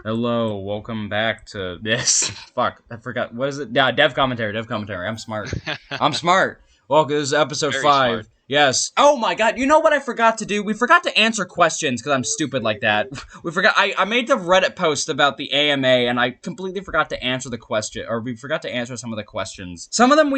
Hello, welcome back to this. Fuck, I forgot. What is it? Yeah, dev commentary. I'm smart. I'm smart. Welcome. This is episode Very smart. 5. Yes. Oh my god. You know what I forgot to do? We forgot to answer questions because I'm stupid like that. We forgot. I made the Reddit post about the AMA and I completely forgot to answer the question, or we forgot to answer some of the questions. Some of them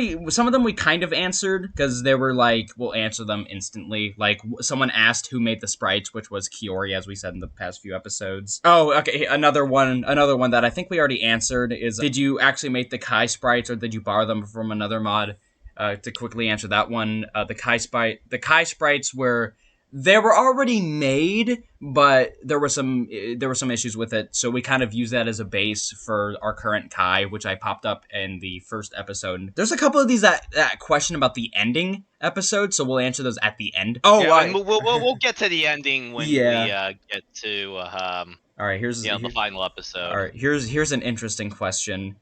we kind of answered because they were like, we'll answer them instantly. Like someone asked who made the sprites, which was Kyoryii, as we said in the past few episodes. Oh, okay. Another one that I think we already answered is: did you actually make the Kai sprites, or did you borrow them from another mod? To quickly answer that one, the Kai sprites were they were already made, but there were some issues with it, so we kind of use that as a base for our current Kai, which I popped up in the first episode. There's a couple of these that question about the ending episode, so we'll answer those at the end. Oh, Yeah, and we'll get to the ending when we yeah. get to All right, the final all episode. right, here's an interesting question.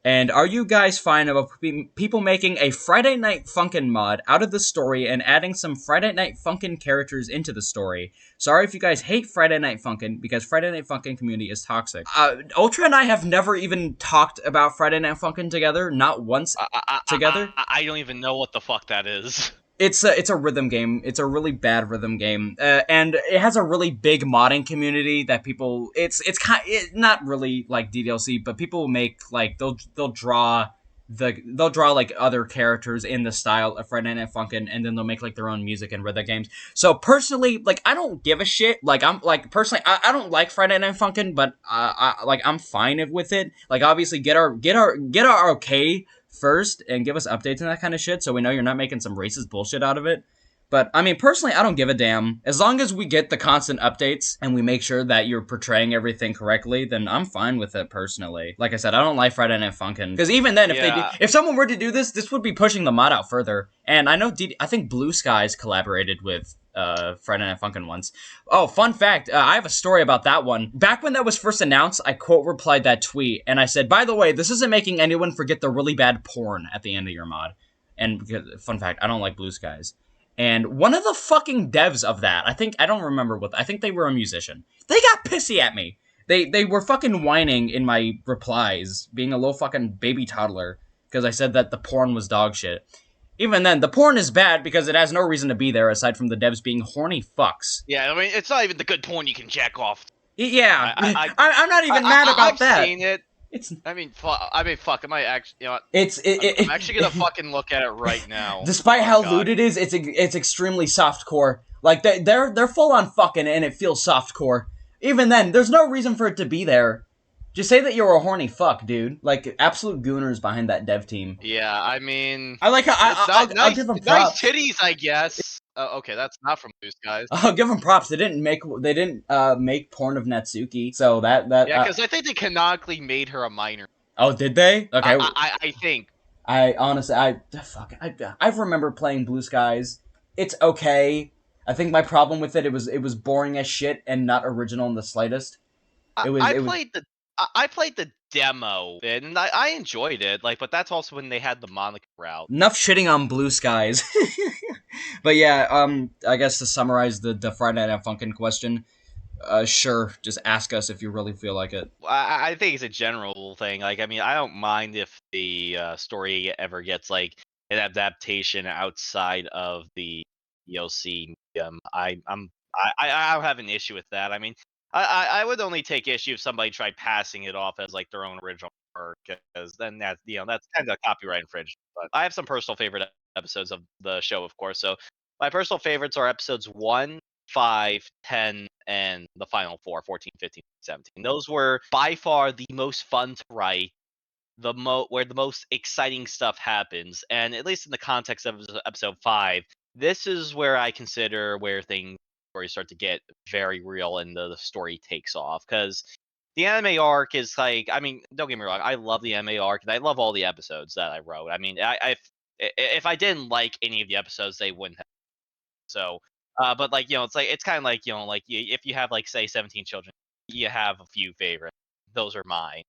And are you guys fine about people making a Friday Night Funkin' mod out of the story and adding some Friday Night Funkin' characters into the story? Sorry if you guys hate Friday Night Funkin' because Friday Night Funkin' community is toxic. Ultra and I have never even talked about Friday Night Funkin' together, not once together. I don't even know what the fuck that is. It's a rhythm game. It's a really bad rhythm game, and it has a really big modding community that people. It's not really like DDLC, but people make like they'll draw like other characters in the style of Friday Night Funkin', and then they'll make like their own music and rhythm games. So personally, like I don't give a shit. Like I'm like personally, I don't like Friday Night Funkin', but I'm fine with it. Like obviously get our okay first and give us updates and that kind of shit so we know you're not making some racist bullshit out of it. But, I mean, personally, I don't give a damn. As long as we get the constant updates and we make sure that you're portraying everything correctly, then I'm fine with it, personally. Like I said, I don't like Friday Night Funkin'. Because even then, if someone were to do this, this would be pushing the mod out further. And I know, I think Blue Skies collaborated with Friday Night Funkin' once. Oh, fun fact, I have a story about that one. Back when that was first announced, I quote replied that tweet, and I said, by the way, this isn't making anyone forget the really bad porn at the end of your mod. And, fun fact, I don't like Blue Skies. And one of the fucking devs of that, I don't remember I think they were a musician. They got pissy at me. They were fucking whining in my replies, being a little fucking baby toddler, because I said that the porn was dog shit. Even then, the porn is bad because it has no reason to be there aside from the devs being horny fucks. Yeah, I mean, it's not even the good porn you can jack off. Yeah, I'm not even mad about that. I've seen it. It's. I mean, fuck. I might actually. You know what? I'm actually gonna fucking look at it right now. Despite how lewd it is, it's extremely softcore. Like they're full on fucking, and it feels softcore. Even then, there's no reason for it to be there. Just say that you're a horny fuck, dude. Like absolute gooners behind that dev team. Yeah, I mean, I like how I'll give them props. Nice titties, I guess. Okay, that's not from Blue Skies. I'll give them props. They didn't make porn of Natsuki, so that Yeah, because I think they canonically made her a minor. Oh, did they? Okay. I think. I honestly, I remember playing Blue Skies. It's okay. I think my problem with it was boring as shit and not original in the slightest. I played the demo and I enjoyed it. Like, but that's also when they had the Monica route. Enough shitting on Blue Skies. But yeah, I guess to summarize the Friday Night Funkin' question, sure, just ask us if you really feel like it. I think it's a general thing. Like, I mean, I don't mind if the story ever gets like an adaptation outside of the DLC medium. I don't have an issue with that. I mean, I would only take issue if somebody tried passing it off as like their own original work, because then that's kind of copyright infringement. But I have some personal favorite episodes of the show, of course. So my personal favorites are episodes 1, 5, 10, and the final 4, 14, 15, 17. Those were by far the most fun to write, where the most exciting stuff happens. And at least in the context of episode 5, this is where I consider where stories start to get very real and the story takes off. Because the anime arc is like, I mean, don't get me wrong, I love the anime arc and I love all the episodes that I wrote. I mean, if I didn't like any of the episodes, they wouldn't have. So, but like, it's kind of like, like if you have like, say, 17 children, you have a few favorites. Those are mine.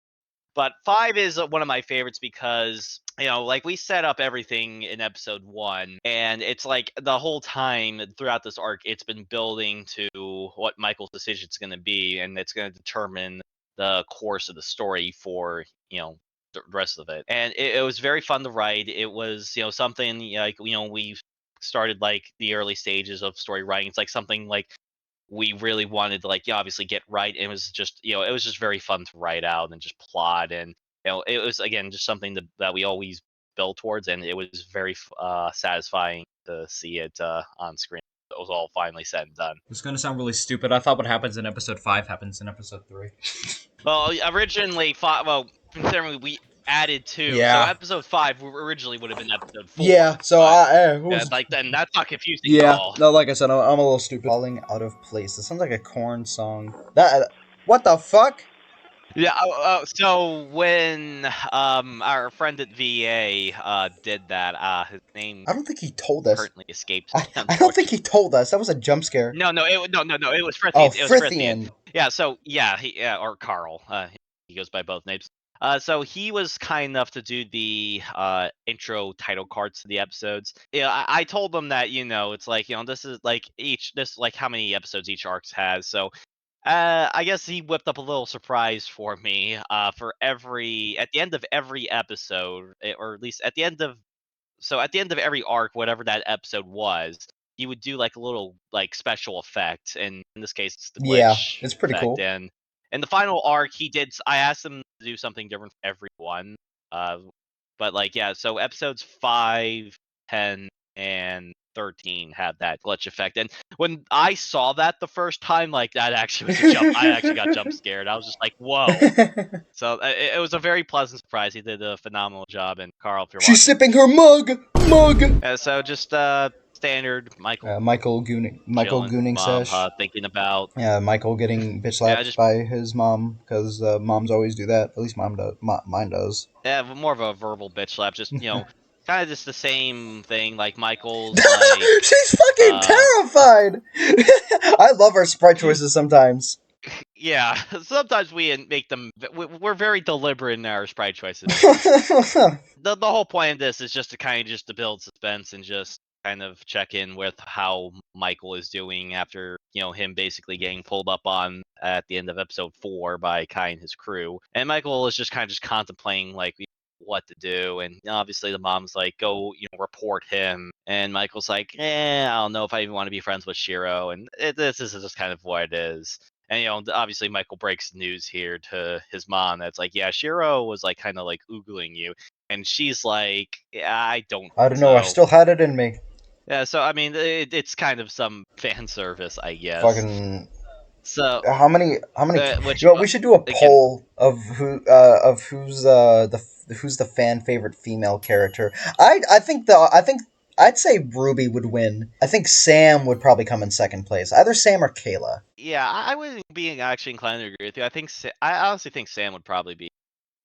But 5 is one of my favorites because, like we set up everything in episode 1, and it's like the whole time throughout this arc, it's been building to what Michael's decision is going to be, and it's going to determine the course of the story for the rest of it. And it was very fun to write. It was something like we started like the early stages of story writing. It's like something like we really wanted to like obviously get right. It was just it was just very fun to write out and just plot, and it was again just something that we always built towards, and it was very satisfying to see it on screen. It was all finally said and done. It's gonna sound really stupid. I thought what happens in episode 5 happens in episode 3. Well, originally, considering we added two, so Yeah. episode 5 originally would have been episode 4. Yeah, so But I yeah, was. like then that's not confusing at Yeah, all. no, like I said, I'm a little stupid. Falling out of place. It sounds like a corn song. That. What the fuck? Yeah. So when our friend at VA did that, his name I don't think he told us. currently escapes me, I don't think unfortunately. he told us. That was a jump scare. No, it was Oh, Frithian. It was Frithian. Frithian. Yeah. So yeah, or Carl. He goes by both names. So he was kind enough to do the intro title cards to the episodes. Yeah, I told them that it's like this is like how many episodes each arc has. So I guess he whipped up a little surprise for me. For at the end of every episode, or at least at the end of every arc, whatever that episode was, he would do like a little like special effect, and in this case, it's the Yeah, glitch it's pretty effect. cool. And in the final arc, he did. I asked him to do something different for everyone. But like yeah, so episodes 5, 10, and 13 had that glitch effect. And when I saw that the first time, like that actually was a jump. I actually got jump scared. I was just like, whoa. So it was a very pleasant surprise. He did a phenomenal job. And Carl, if you're She's watching, sipping her mug. so just standard Michael Michael chilling, Gooning mom, sesh. thinking about Yeah, Michael getting bitch yeah, slapped just by his mom because moms always do that. At least mine does. yeah, more of a verbal bitch slap. Just kind of just the same thing. Like Michael's like She's fucking uh terrified. I love our sprite choices sometimes. yeah. Sometimes we make them. We're very deliberate in our sprite choices. The whole point of this is just to kind of just to build suspense and just kind of check in with how Michael is doing after him basically getting pulled up on at the end of episode 4 by Kai and his crew. And Michael is just kind of just contemplating like what to do, and obviously the mom's like, go report him, and Michael's like, I don't know if I even want to be friends with Shiro, and this is just kind of what it is. And obviously Michael breaks the news here to his mom that's like, yeah, Shiro was like kind of like oogling you, and she's like, yeah, I don't I think don't know. I so. still had it in me. Yeah, so I mean, it's kind of some fan service, I guess. Fucking. So, How many? which You know, we should do a again, poll of who's who's the fan favorite female character. I think I'd say Ruby would win. I think Sam would probably come in second place. Either Sam or Kayla. yeah, I would be actually inclined to agree with you. I honestly think Sam would probably be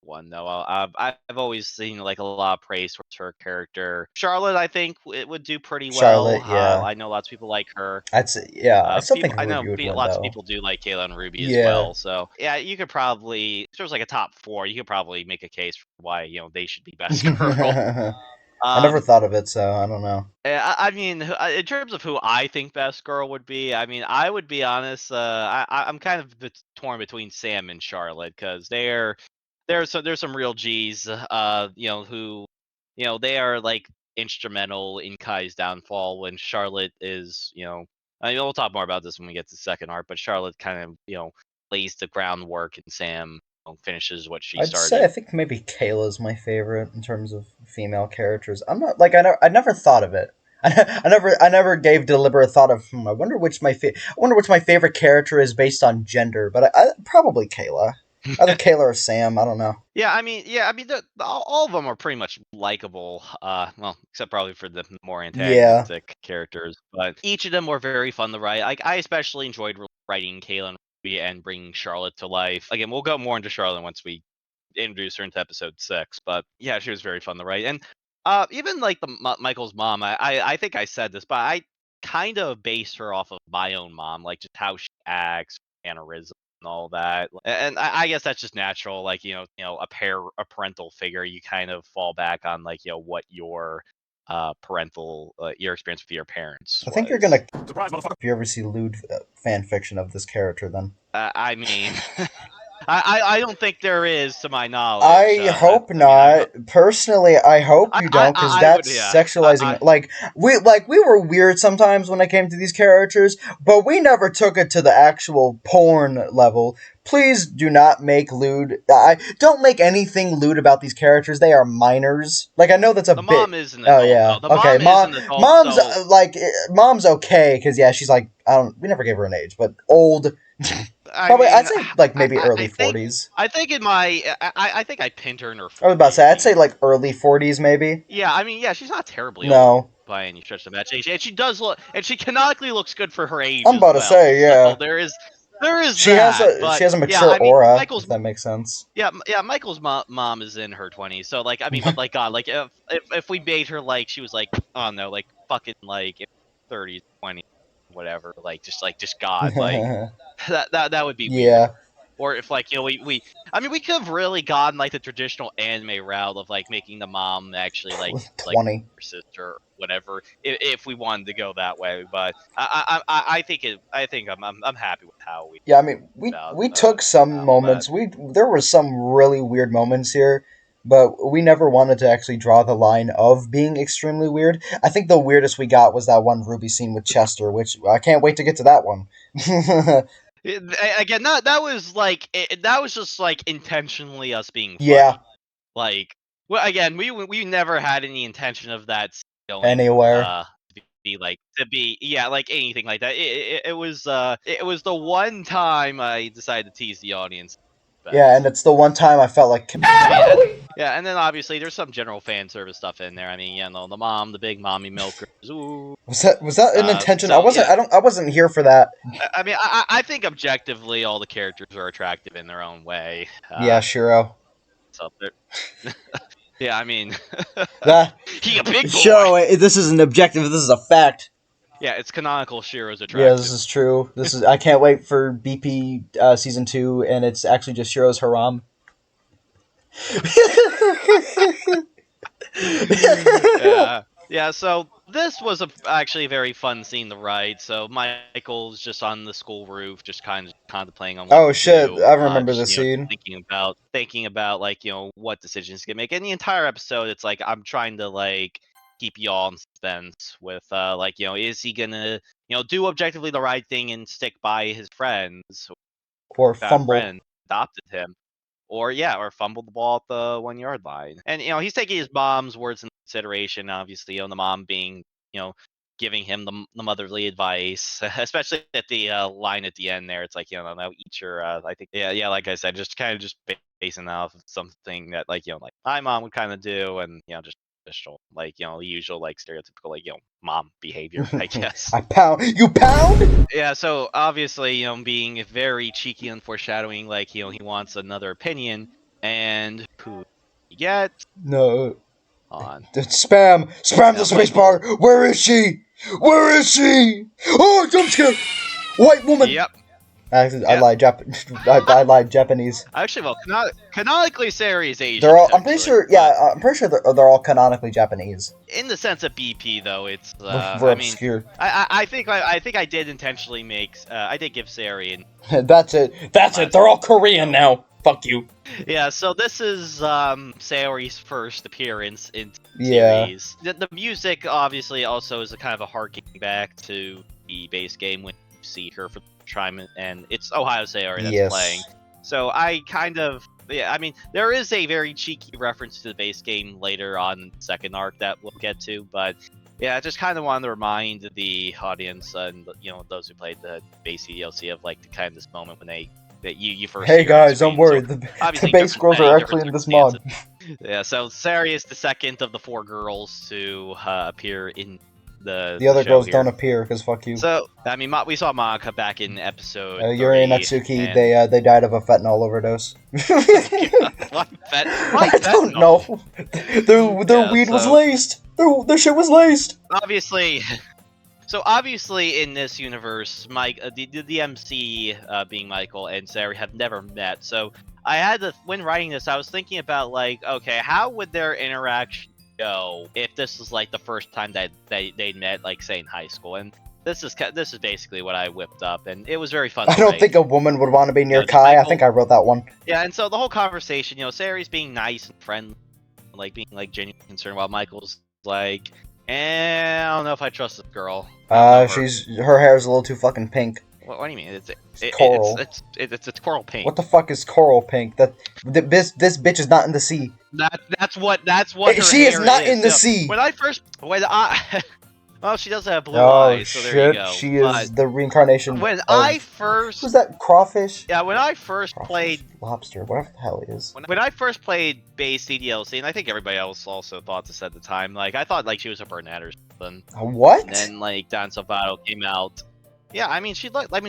one though. I've always seen like a lot of praise towards her character. Charlotte, I think it would do pretty well. Charlotte, yeah. I know lots of people like her. I'd say, yeah. I still think I know Ruby would win lots of though. people do like Kayla and Ruby as Yeah. well. So yeah, you could probably if there was like a top 4, you could probably make a case for why they should be best girl. I never thought of it, so I don't know. I mean, in terms of who I think best girl would be, I mean, I would be honest. I'm kind of torn between Sam and Charlotte because there's some real G's, who, they are like instrumental in Kai's downfall. When Charlotte is, I mean, we'll talk more about this when we get to the second arc, but Charlotte kind of, lays the groundwork, and Sam finishes what she I'd say I started. think maybe Kayla's my favorite in terms of female characters. I'm not like I never thought of it. I never gave deliberate thought of. I wonder which my favorite character is based on gender. But I probably Kayla. Either Kayla or Sam. I don't know. Yeah, I mean, all of them are pretty much likable. Well, except probably for the more Yeah. antagonistic characters, but each of them were very fun to write. Like, I especially enjoyed writing Kayla and Ruby and bringing Charlotte to life. Again, we'll go more into Charlotte once we introduce her into episode 6. But yeah, she was very fun to write, and even like Michael's mom. I think I said this, but I kind of based her off of my own mom, like just how she acts, mannerisms, and all that. And I guess that's just natural. Like a parental figure, you kind of fall back on like what your parental your experience with your parents I think you're was. gonna. Surprise, motherfucker! If you ever see lewd fan fiction of this character, then I mean, I don't think there is, to my knowledge. I hope I mean, not. Personally, I hope you don't, because I would, that's yeah. sexualizing. We were weird sometimes when it came to these characters, but we never took it to the actual porn level. Please do not make lewd. I don't make anything lewd about these characters. They are minors. Like, I know that's a The bit. mom is an Oh adult, yeah. though. The Okay. mom is an adult, Mom's so mom's okay because yeah, she's like I don't. We never gave her an age, but old. I Probably I'd mean, say like maybe I early think 40s. in my I think I pinned her in her I was about to 40s. say I I'd say mean, like early 40s maybe. yeah, I mean, yeah, she's not terribly old No, by any stretch of the imagination, and she does look, and she canonically looks good for her age I'm as about to well. say So yeah. there is that. She But has a yeah, mature I mean, aura, if Michael's that makes sense. yeah, Michael's mom is in her 20s. So like, I mean, but like God, like if we made her like she was like, oh no, like fucking like 30s, 20s, whatever, like just God, like that would be weird. Yeah, Or if like we I mean we could have really gone like the traditional anime route of like making the mom actually like 20. her sister or whatever if we wanted to go that way. But I think I'm happy with how we Yeah, I mean about we took some all that. moments. We there were some really weird moments here, but we never wanted to actually draw the line of being extremely weird. I think the weirdest we got was that one Ruby scene with Chester, which I can't wait to get to that one. Again, that was like that was just like intentionally us being Yeah, funny. Like, well, again, we never had any intention of that going anywhere. to be like to be yeah like anything like that. It was the one time I decided to tease the audience. Yeah, and Best. it's the one time I felt like I mean, yeah, and then obviously there's some general fan service stuff in there. I mean, the mom, the big mommy milkers. Ooh. was that an intention? So yeah, I wasn't here for that. I mean, I think objectively all the characters are attractive in their own way. Yeah, Shiro. So yeah, I mean, That he a big boy. show. This is an objective. This is a fact. Yeah, it's canonical. Shiro's Yeah, this attractive. is true. This is. I can't wait for BP season 2, and it's actually just Shiro's haram. Yeah. Yeah, so this was actually a very fun scene to write. So Michael's just on the school roof, just kind of contemplating on what Oh to shit! do. I remember Just this scene. thinking about like what decisions to make. And the entire episode, it's like I'm trying to like keep you all in suspense with like is he gonna do objectively the right thing and stick by his friends, Or found fumble. friend adopted him, or fumbled the ball at the 1 yard line. And he's taking his mom's words into consideration. Obviously, the mom being giving him the motherly advice, especially at the line at the end there. It's like now eat your. I think yeah, like I said, just kind of just basing off of something that like like my mom would kind of do, and just traditional like the usual like stereotypical like mom behavior, I guess. I pound. You pound? Yeah, so obviously, being very cheeky and foreshadowing, like he wants another opinion, and who you get No. on? Spam. Spam the space Michael. bar. Where is she? Where is she? Oh, jump scare. White woman. Yep. I lied. I lied. Japanese. Actually, well, canonically, Sari is Asian. They're all. I'm pretty Actually, sure. Yeah, I'm pretty sure they're all canonically Japanese. in the sense of BP, though, it's We're I mean, obscure. I think I did intentionally make I did give Sari an That's it. That's it. They're all Korean now. Fuck you. yeah, so this is Sayori's first appearance in Yeah. series. The music obviously also is a kind of a harking back to the base game when you see her for the time, and it's Ohio Sayori that's Yes. playing. So I kind of I mean there is a very cheeky reference to the base game later on in the second arc that we'll get to, but yeah, I just kind of wanted to remind the audience and those who played the base DLC of like the kind of this moment when that you first. Hey see her on guys, don't screen. worry. So, The obviously, base different girls are setting, actually in different this mod. circumstances. Yeah, so Sari is the second of the 4 girls to appear in The other show girls here. don't appear because fuck you. So I mean, we saw Monica back in episode Yuri and 3, Natsuki, and they died of a fentanyl overdose. why I don't fentanyl? know. Their Yeah, weed was so- laced. Their shit was laced. Obviously. So obviously, in this universe, the MC being Michael and Sari have never met. So I had to, when writing this, I was thinking about like, okay, how would their interaction go if this was like the first time that they met, like say in high school? And this is basically what I whipped up, and it was very fun. I don't think a woman would want to be near Kai. I think I wrote that one. Yeah, and so the whole conversation, Sary's being nice and friendly, like being like genuinely concerned, while Michael's like, I don't know if I trust this girl. Her hair is a little too fucking pink. What do you mean? It's coral. It's coral pink. What the fuck is coral pink? This bitch is not in the sea. That's what. She is not in the sea. Well, she does have blue eyes, so there you go. She is the reincarnation. When I first... Who's that? Crawfish? Yeah, when I first played... Lobster, whatever the hell it is. When I first played base CDLC, and I think everybody else also thought this at the time, like, I thought, like, she was a brunette or something. What? And then, like, Dance of Battle came out. Yeah, I mean,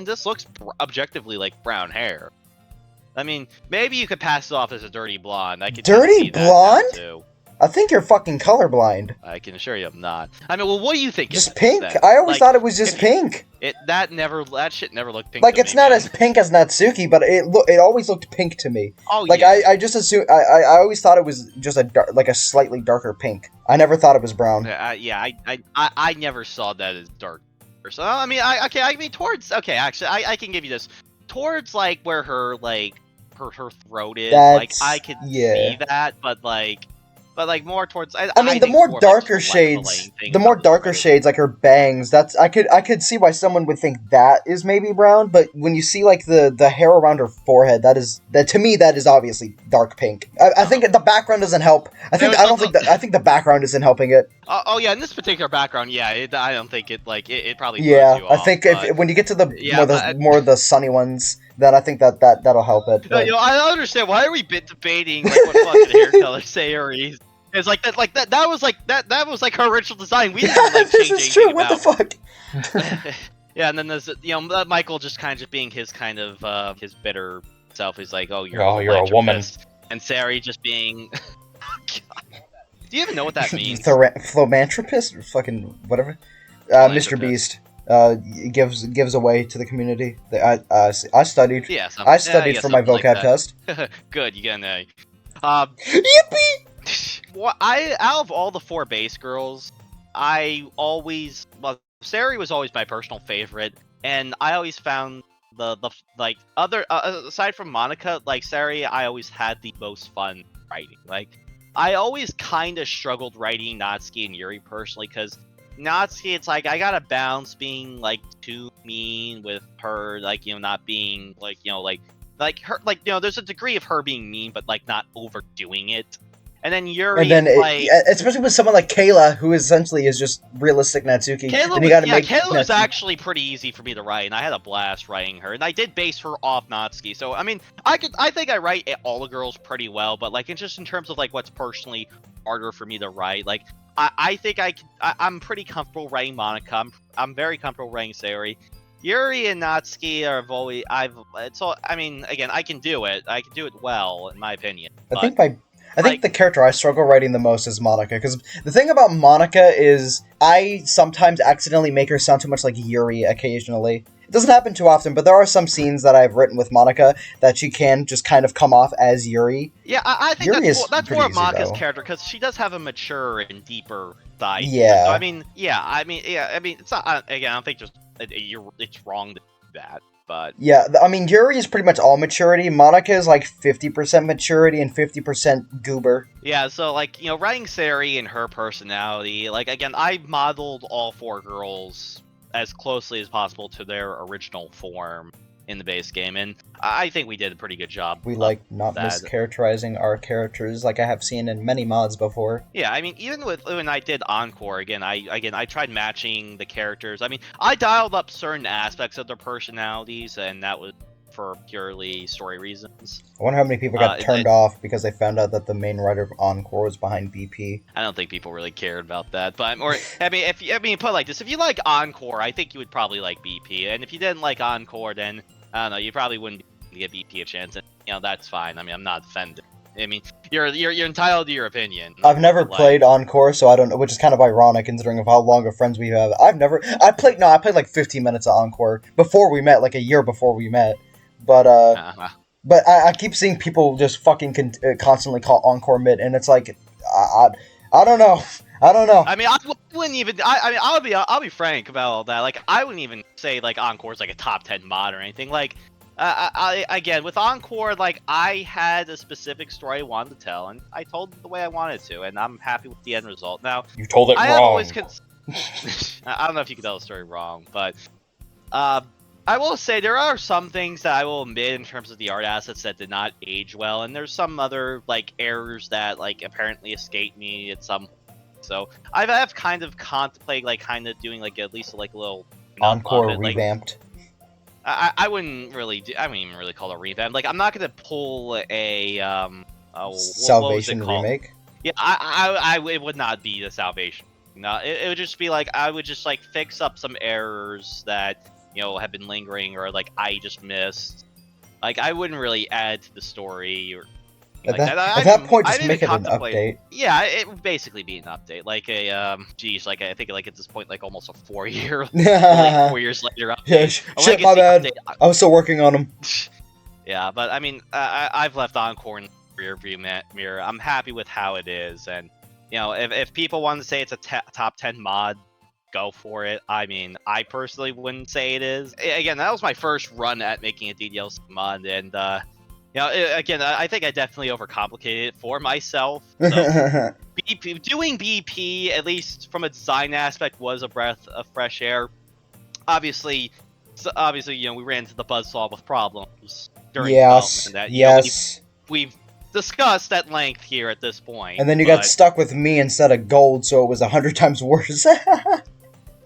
this looks objectively like brown hair. I mean, maybe you could pass it off as a dirty blonde. I could dirty blonde? Too. I think you're fucking colorblind. I can assure you I'm not. I mean, well, what do you think? Just pink? Then? I always thought it was just pink. That shit never looked pink. Like, it's not as pink as Natsuki, but it always looked pink to me. Oh, like, yeah. I just assumed, I always thought it was just a slightly darker pink. I never thought it was brown. I never saw that as dark. So I mean, I can give you this. Towards like where her throat is, like I could see that, but more towards. I mean, the more darker shades, like her bangs. I could see why someone would think that is maybe brown. But when you see like the hair around her forehead, to me that is obviously dark pink. I think the background doesn't help. I think the background isn't helping it. Oh yeah, in this particular background, yeah, I don't think it probably. Yeah, you I think when you get to more of the sunny ones, then I think that'll help it. But... I don't understand, why are we debating like what fucking hair color Sayori is? It's like that. That was like her original design. We didn't like change this is true. What the fuck? Yeah, and then there's Michael just kind of being his kind of his bitter self. He's like, you're a woman, and Sari just being. Do you even know what that means? Philanthropist, fucking whatever. Mr. Beast gives away to the community. I studied. Yeah, I studied for my vocab test. Good, you got an A. Yippee! Well, out of all the 4 base girls, Sari was always my personal favorite, and I always found the other aside from Monica, like Sari, I always had the most fun writing. Like, I always kind of struggled writing Natsuki and Yuri personally, because Natsuki, it's like I gotta balance being like too mean with her, like not being like her, there's a degree of her being mean, but like not overdoing it. And then Yuri, especially with someone like Kayla, who essentially is just realistic Natsuki. Kayla was actually pretty easy for me to write, and I had a blast writing her. And I did base her off Natsuki, so I mean, I think I write all the girls pretty well, but like, it's just in terms of like what's personally harder for me to write. Like, I think I'm pretty comfortable writing Monica. I'm very comfortable writing Sayori. Yuri and Natsuki I mean, again, I can do it. I can do it well, in my opinion. I think the character I struggle writing the most is Monica, because the thing about Monica is I sometimes accidentally make her sound too much like Yuri occasionally. It doesn't happen too often, but there are some scenes that I've written with Monica that she can just kind of come off as Yuri. Yeah, I think that's more of Monica's character, because she does have a mature and deeper side. Yeah. So, I mean, it's not, again, I don't think it's wrong to do that. But yeah, I mean, Yuri is pretty much all maturity. Monica is like 50% maturity and 50% goober. Yeah, so like, writing Sari and her personality, like, again, I modeled all 4 girls as closely as possible to their original form in the base game, and I think we did a pretty good job. We like not mischaracterizing our characters like I have seen in many mods before. Yeah, I mean, even when I did Encore, I tried matching the characters. I mean, I dialed up certain aspects of their personalities, and that was for purely story reasons. I wonder how many people got turned off because they found out that the main writer of Encore was behind BP. I don't think people really cared about that, but put it like this: if you like Encore, I think you would probably like BP, and if you didn't like Encore, then I don't know, you probably wouldn't give BP a chance, and that's fine. I mean, I'm not offended. I mean, you're entitled to your opinion. I've never played Encore, so I don't know, which is kind of ironic considering of how long of friends we have. I played like 15 minutes of Encore before we met, like a year before we met. But I keep seeing people just fucking constantly call Encore mid, and it's like, I don't know. I don't know. I mean, wouldn't even. I mean, I'll be frank about all that. Like, I wouldn't even say like Encore's like a top 10 mod or anything. Like, again with Encore, like I had a specific story I wanted to tell, and I told it the way I wanted to, and I'm happy with the end result. Now, You told it I wrong. have always. I don't know if you can tell the story wrong, but I will say there are some things that I will admit in terms of the art assets that did not age well, and there's some other like errors that like apparently escaped me at some. So I've kind of contemplated like kind of doing like at least like a little Encore it. revamped. Like, I wouldn't really do. I wouldn't even really call it a revamp. Like I'm not gonna pull a Salvation remake. Yeah, it would not be the Salvation. No, it would just be like I would just like fix up some errors that have been lingering or like I just missed. Like I wouldn't really add to the story or At that point, just make it an update. Yeah, it would basically be an update, like a like I think like at this point like almost a 4-year, like 4 years later update. Yeah, shit, my bad. Update. I was still working on them. Yeah, but I mean, I've left Encore in the rearview mirror. I'm happy with how it is, and if people want to say it's a top 10 mod, go for it. I mean, I personally wouldn't say it is. Again, that was my first run at making a DDLC mod, and again, I think I definitely overcomplicated it for myself. So doing BP, at least from a design aspect, was a breath of fresh air. Obviously, we ran into the buzzsaw with problems during development that we've discussed at length here at this point. And then you got stuck with me instead of Gold, so it was 100 times worse.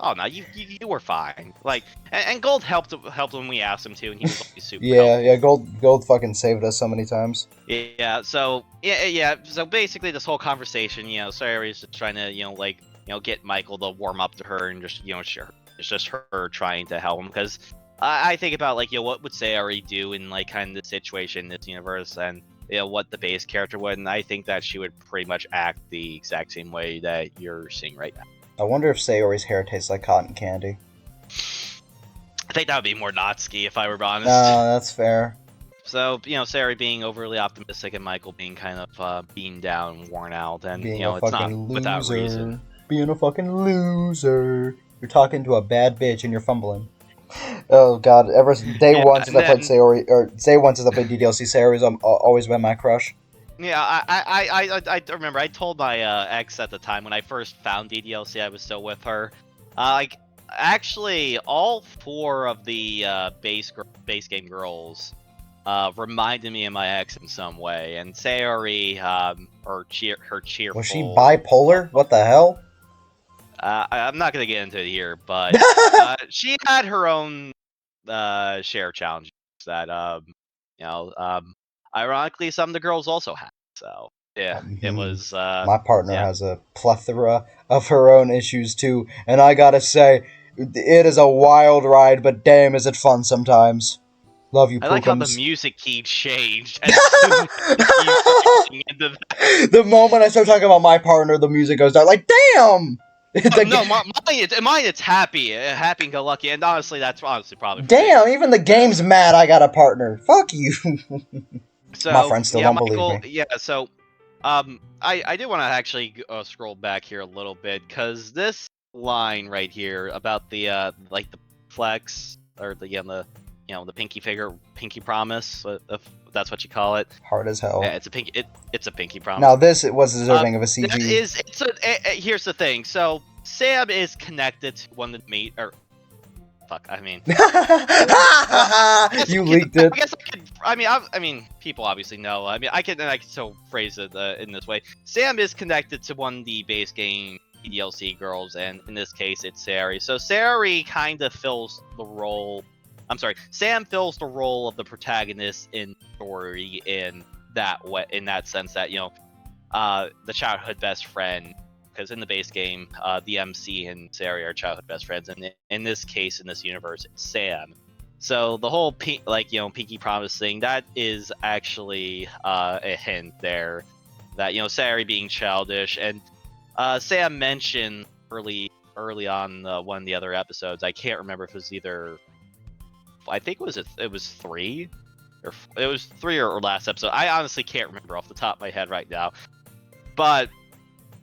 Oh no, you were fine. Like, and Gold helped when we asked him to, and he was always super. Yeah, Gold fucking saved us so many times. Yeah. So So basically, this whole conversation, Sayori's just trying to, get Michael to warm up to her, and just, sure, it's just her trying to help him because I think about like, what would Sayori do in like kind of the situation in this universe, and what the base character would, and I think that she would pretty much act the exact same way that you're seeing right now. I wonder if Sayori's hair tastes like cotton candy. I think that would be more Natsuki, if I were honest. That's fair. So, Sayori being overly optimistic and Michael being kind of beaten down and worn out, and, it's not without reason. Being a fucking loser. You're talking to a bad bitch and you're fumbling. Oh god, ever day one since I played Sayori, or day one since I played DDLC, Sayori's always been my crush. Yeah, I remember I told my ex at the time when I first found DDLC I was still with her. Actually, all 4 of the base game girls reminded me of my ex in some way, and Sayori, her cheerful. Was she bipolar? What the hell? I'm not gonna get into it here, but she had her own share of challenges that ironically, some of the girls also had. So, yeah, it was... my partner has a plethora of her own issues, too. And I gotta say, it is a wild ride, but damn, is it fun sometimes. Love you, Pookums. I like how the music key changed as soon as you into that. The moment I start talking about my partner, the music goes down. Like, damn! Mine it's happy and go lucky, and honestly, that's honestly probably. Damn, even the game's mad I got a partner. Fuck you. So, my friends still don't believe me. Yeah, so, I do want to actually scroll back here a little bit, because this line right here about the like the flex or the pinky promise, if that's what you call it. Hard as hell. Yeah, it's a pinky promise. Now this was deserving of a CG. Here's the thing. So Sam is connected to one of the You leaked it. I guess I mean, people obviously know. I mean, I can still phrase it in this way. Sam is connected to one of the base game DLC girls, and in this case, it's Sayori. So Sayori kind of fills the role. I'm sorry, Sam fills the role of the protagonist in the story in that way, in that sense that the childhood best friend. Because in the base game, the MC and Sayori are childhood best friends, and in this case, in this universe, it's Sam. So the whole pinky promise thing, that is actually a hint there that Sayori being childish, and Sam mentioned early on one of the other episodes. I can't remember if it was either. I think it was 3, or it was 3 or last episode. I honestly can't remember off the top of my head right now, but.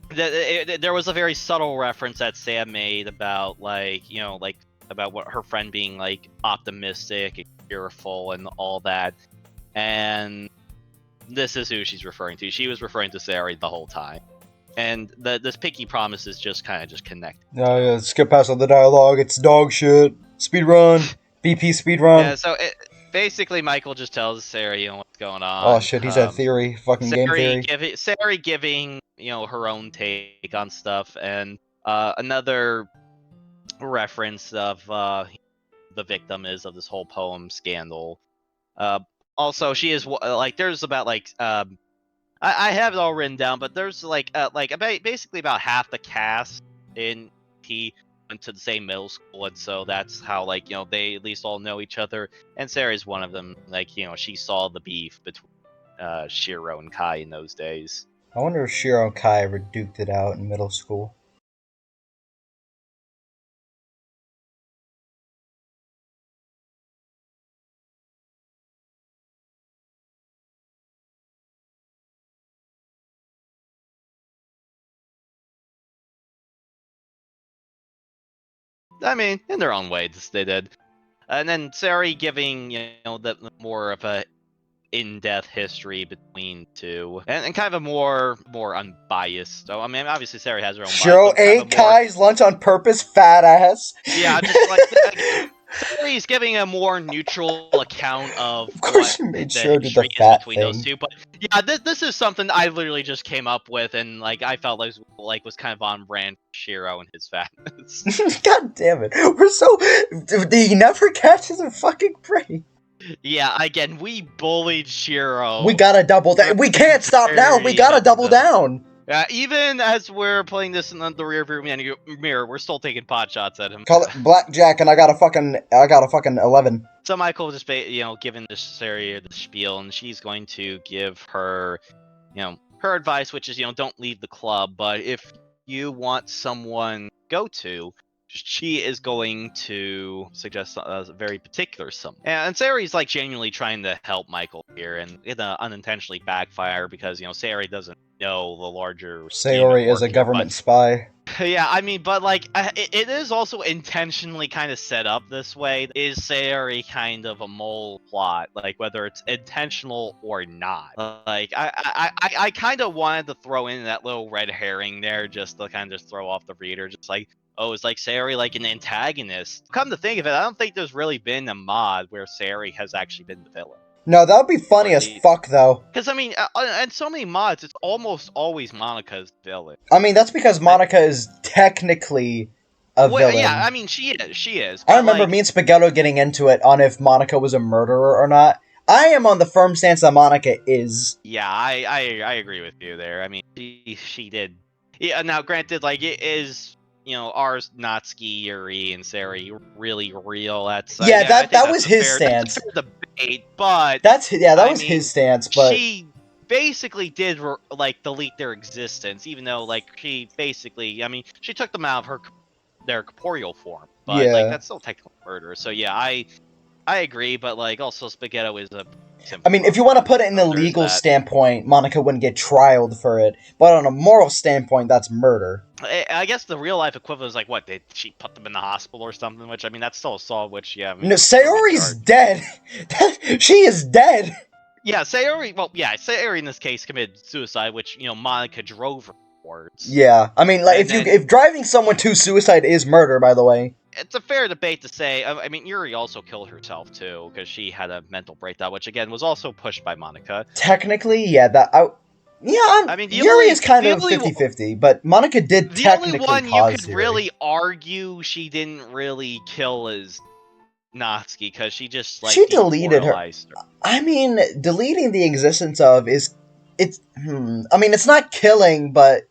There was a very subtle reference that Sam made about about what her friend being like optimistic and cheerful and all that, and this is who she's referring to. She was referring to Sari the whole time, and this picky promises just kind of connect. Yeah, skip past all the dialogue. It's dog shit. Speedrun. BP speedrun. Yeah, so basically Michael just tells Sari what's going on. Oh shit, he's had theory. Fucking game theory. Sari giving her own take on stuff, and another reference of the victim is of this whole poem scandal. Also, she is there's about I have it all written down, but there's basically about half the cast in T went to the same middle school, and so that's how they at least all know each other. And Sarah's one of them. She saw the beef between Shiro and Kai in those days. I wonder if Shiro and Kai ever duked it out in middle school. I mean, in their own way, they did. And then Sari giving, the more of a in-depth history between two, and kind of a more unbiased. So I mean, obviously Sari has her own. Shiro ate Kai's lunch on purpose, fat ass. Yeah, just Sari's giving a more neutral account of course, what made the sure did the history is fat between thing. those two. But yeah, this is something I literally just came up with, and I felt was kind of on brand for Shiro and his fatness. God damn it, we're so he never catches a fucking break. Yeah, again, we bullied Shiro. We gotta double down. We can't stop now. We gotta double down. Even as we're playing this in the rearview mirror, we're still taking pot shots at him. Call it blackjack, and I got a fucking 11. So Michael just giving this Sari the spiel, and she's going to give her, her advice, which is don't leave the club, but if you want someone to go to, she is going to suggest a very particular someone. And Sari's genuinely trying to help Michael here, and it unintentionally backfire because Sari doesn't know the larger. Sayori is a government spy. Yeah, I mean, but it is also intentionally kind of set up this way. Is Sayori kind of a mole plot, whether it's intentional or not? I kind of wanted to throw in that little red herring there, just to kind of just throw off the reader, just oh, is Sayori an antagonist? Come to think of it, I don't think there's really been a mod where Sayori has actually been the villain. No, that would be funny as fuck, though. Because, I mean, in so many mods, it's almost always Monika's villain. I mean, that's because Monika is technically a villain. Yeah, I mean, she is. I remember me and Spaghetto getting into it on if Monika was a murderer or not. I am on the firm stance that Monika is. Yeah, I agree with you there. I mean, she did. Yeah, now, granted, it is... are Natsuki, Yuri, and Sari really real? That was his stance. That's a fair debate, but that was his stance. But she basically did delete their existence, even though she basically, I mean, she took them out of their corporeal form, but that's still technically murder. So yeah, I agree, but also Spaghetto is a. I mean, if you want to put it in a legal standpoint, Monika wouldn't get trialed for it. But on a moral standpoint, that's murder. I guess the real life equivalent is what, did she put them in the hospital or something? Which, I mean, that's still assault, which, yeah. I mean, no, Sayori's dead. She is dead. Yeah, Sayori in this case committed suicide, which, Monika drove her towards. Yeah, I mean, if driving someone to suicide is murder, by the way. It's a fair debate to say. I mean, Yuri also killed herself, too, because she had a mental breakdown, which, again, was also pushed by Monika. Technically, yeah, I mean, Yuri is kind of 50-50, but Monika did technically cause The only one you could Yuri. really argue she didn't really kill is Natsuki, because she just, she deleted her. I mean, deleting the existence of I mean, it's not killing, but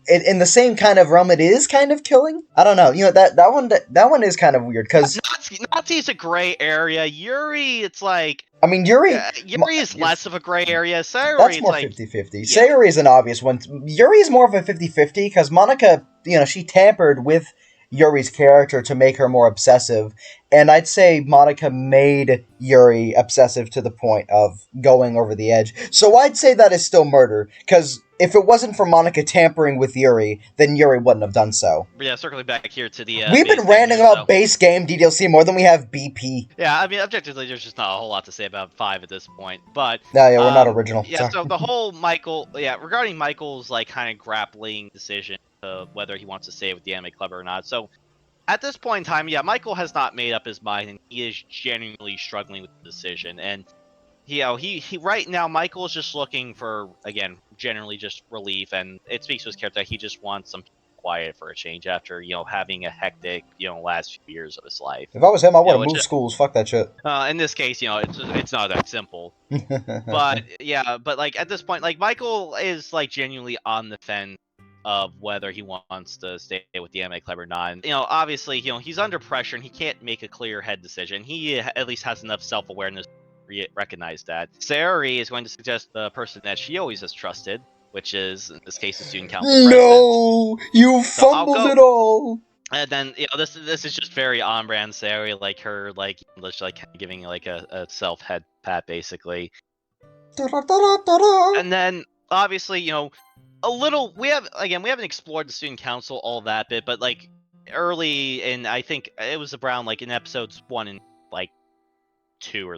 in the same kind of realm, it is kind of killing. I don't know. That one is kind of weird because Natsuki's a gray area. Yuri, it's I mean, Yuri is less of a gray area. Sayori, that's more 50-50. Yeah. Sayori is an obvious one. Yuri is more of a 50-50 because Monika, she tampered with Yuri's character to make her more obsessive. And I'd say Monica made Yuri obsessive to the point of going over the edge. So I'd say that is still murder, because if it wasn't for Monica tampering with Yuri, then Yuri wouldn't have done so. But yeah, circling back here to the We've base been game ranting here, about so. base game DDLC more than we have BP. Yeah, I mean, objectively, there's just not a whole lot to say about 5 at this point. But Yeah, we're not original. yeah, Sorry. so the whole Michael, regarding Michael's like kind of grappling decision of whether he wants to stay with the anime club or not. So at this point in time, yeah, Michael has not made up his mind, and he is genuinely struggling with the decision. And he right now, Michael is just looking for, again, generally just relief, and it speaks to his character that he just wants some quiet for a change after having a hectic last few years of his life. If I was him, I would have which, moved schools. Fuck that shit. in this case, it's not that simple. But yeah, but like at this point, like Michael is like genuinely on the fence of whether he wants to stay with the anime club or not. And, obviously, he's under pressure and he can't make a clear head decision. He at least has enough self-awareness to recognize that. Sayori is going to suggest the person that she always has trusted, which is in this case the student council president. No, you fumbled it all. And then this is just very on brand Sayori, like her just like giving like a self head pat basically. And then obviously a little we haven't explored the student council all that bit, but like early in, I think it was around like in episodes 1 and like 2 or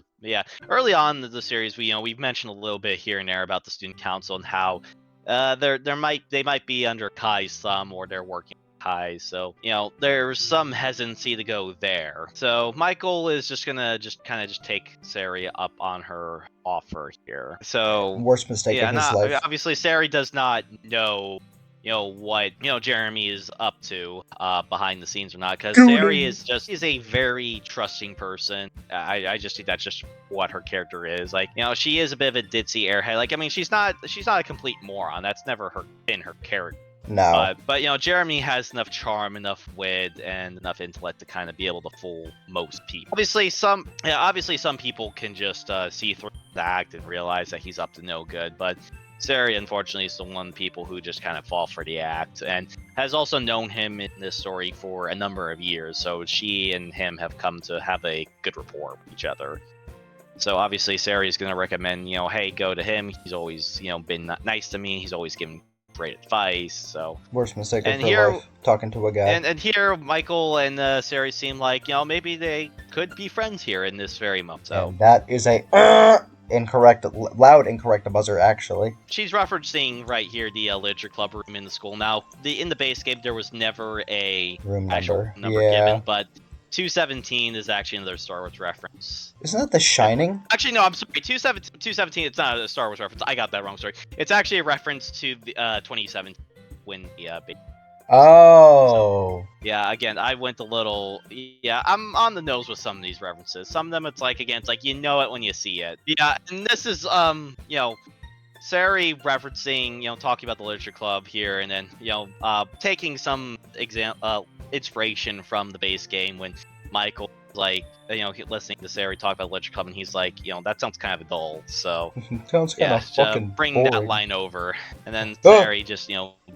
early on in the series we've mentioned a little bit here and there about the student council and how they might be under Kai's thumb or they're working with Kai, so there's some hesitancy to go there. So Michael is just gonna kind of take Sayori up on her offer here. So worst mistake in his life. Obviously Sayori does not know what Jeremy is up to behind the scenes or not, because Sayori is a very trusting person. I just think that's just what her character is. Like she is a bit of a ditzy airhead. Like I mean she's not a complete moron. That's never been her character. No. But Jeremy has enough charm, enough wit, and enough intellect to kind of be able to fool most people. Obviously some people can just see through the act and realize that he's up to no good, but Sayori, unfortunately, is the one people who just kind of fall for the act, and has also known him in this story for a number of years, so she and him have come to have a good rapport with each other. So obviously Sayori is going to recommend, hey, go to him. He's always, been nice to me. He's always given great advice. So worst mistake of her life, talking to a guy. And here, Michael and Sayori seem like, maybe they could be friends here in this very moment. So and that is a loud incorrect buzzer, actually. She's referencing right here the literature club room in the school. Now, in the base game, there was never a room actual number given, but 217 is actually another Star Wars reference. Isn't that The Shining? Actually, no, I'm sorry. 217, it's not a Star Wars reference. I got that wrong, sorry. It's actually a reference to the 2017 when the Oh. So, yeah, again, I went a little... Yeah, I'm on the nose with some of these references. Some of them, it's like, again, it's like, you know it when you see it. Yeah, and this is, Sayori referencing, talking about the literature club here, and then, taking some inspiration from the base game when Michael, like, listening to Sayori talk about literature club, and he's like, that sounds kind of dull, so... sounds kind of fucking bring boring. that line over. And then Sayori just,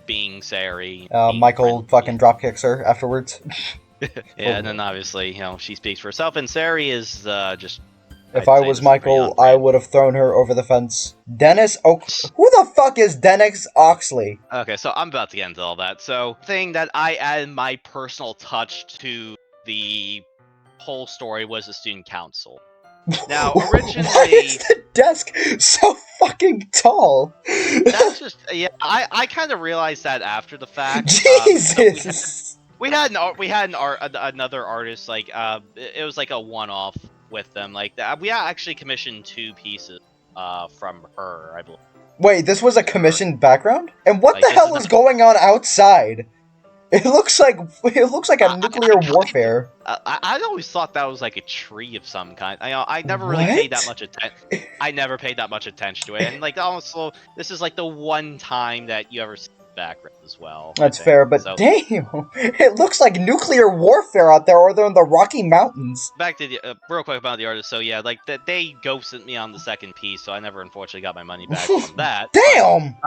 being Sayori. Michael fucking dropkicks her afterwards. Yeah, and then obviously, she speaks for herself, and Sayori is just... If I was Michael, I would have thrown her over the fence. Dennis Who the fuck is Dennis Oxley? Okay, so I'm about to get into all that. So, thing that I added my personal touch to the whole story was the student council. Now, originally... Why is the desk so fucking tall? That's just... Yeah, I kind of realized that after the fact. Jesus! We had another artist, like, it was like a one-off with them. Like, we actually commissioned 2 pieces from her, I believe. Wait, this was a commissioned background? And what the hell is going on outside? It looks like a nuclear warfare. I always thought that was like a tree of some kind. I never really paid that much attention. I never paid that much attention to it, and like also, this is like the one time that you ever see the background as well. That's fair, but so, damn, it looks like nuclear warfare out there, or they're in the Rocky Mountains. Back to the real quick about the artist. So yeah, like they ghosted me on the second piece, so I never unfortunately got my money back from that. Damn.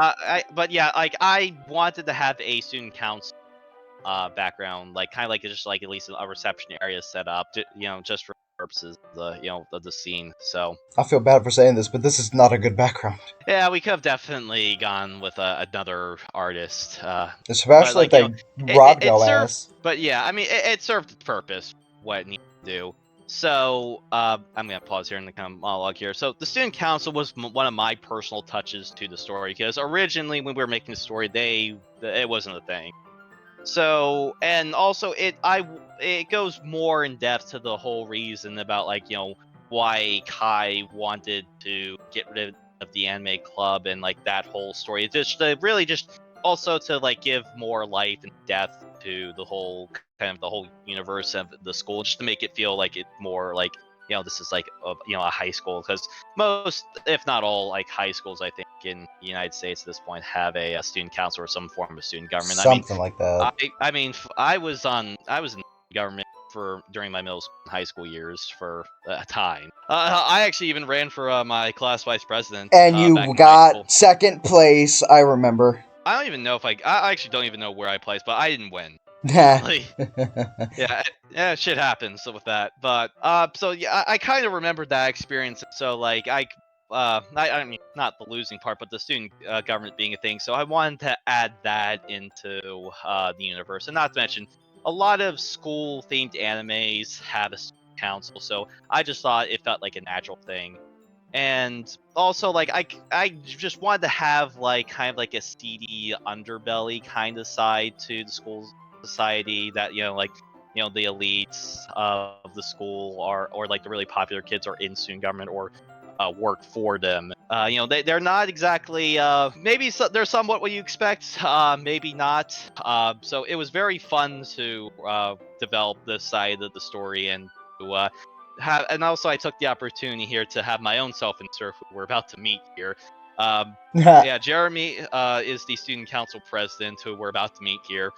But yeah, like I wanted to have a student council background, like kind of like just like at least a reception area set up, just for purposes of the scene. So I feel bad for saying this, but this is not a good background. yeah, we could have definitely gone with another artist, but Especially if like they it, robbed it yo served. ass. But yeah, I mean it served its purpose, what it needed to do. So I'm gonna pause here and kind of monologue here. So the student council was one of my personal touches to the story, because originally when we were making the story, it wasn't a thing. So, and also it goes more in depth to the whole reason about like why Kai wanted to get rid of the anime club and like that whole story. It's just really just also to like give more life and depth to the whole kind of the whole universe of the school, just to make it feel like it's more like this is like a high school, because most, if not all, like high schools, I think, in the United States at this point have a student council or some form of student government. I mean, Something like that. I was in government for during my middle school and high school years for a time. I actually even ran for my class vice president And back you in high school. got second place, I remember. I don't even know if I actually don't even know where I placed, but I didn't win. Nah. Like, yeah, shit happens with that. But so yeah, I kind of remembered that experience. So like I mean, not the losing part, but the student government being a thing. So I wanted to add that into the universe, and not to mention a lot of school themed animes have a student council. So I just thought it felt like a natural thing. And also, like, I just wanted to have like kind of like a seedy underbelly kind of side to the school society, that like the elites of the school are, or like the really popular kids, are in student government or work for them. They're not exactly maybe they're somewhat what you expect, maybe not. So it was very fun to develop this side of the story, and to and also I took the opportunity here to have my own self-insert, who we're about to meet here. Yeah, Jeremy is the student council president, who we're about to meet here.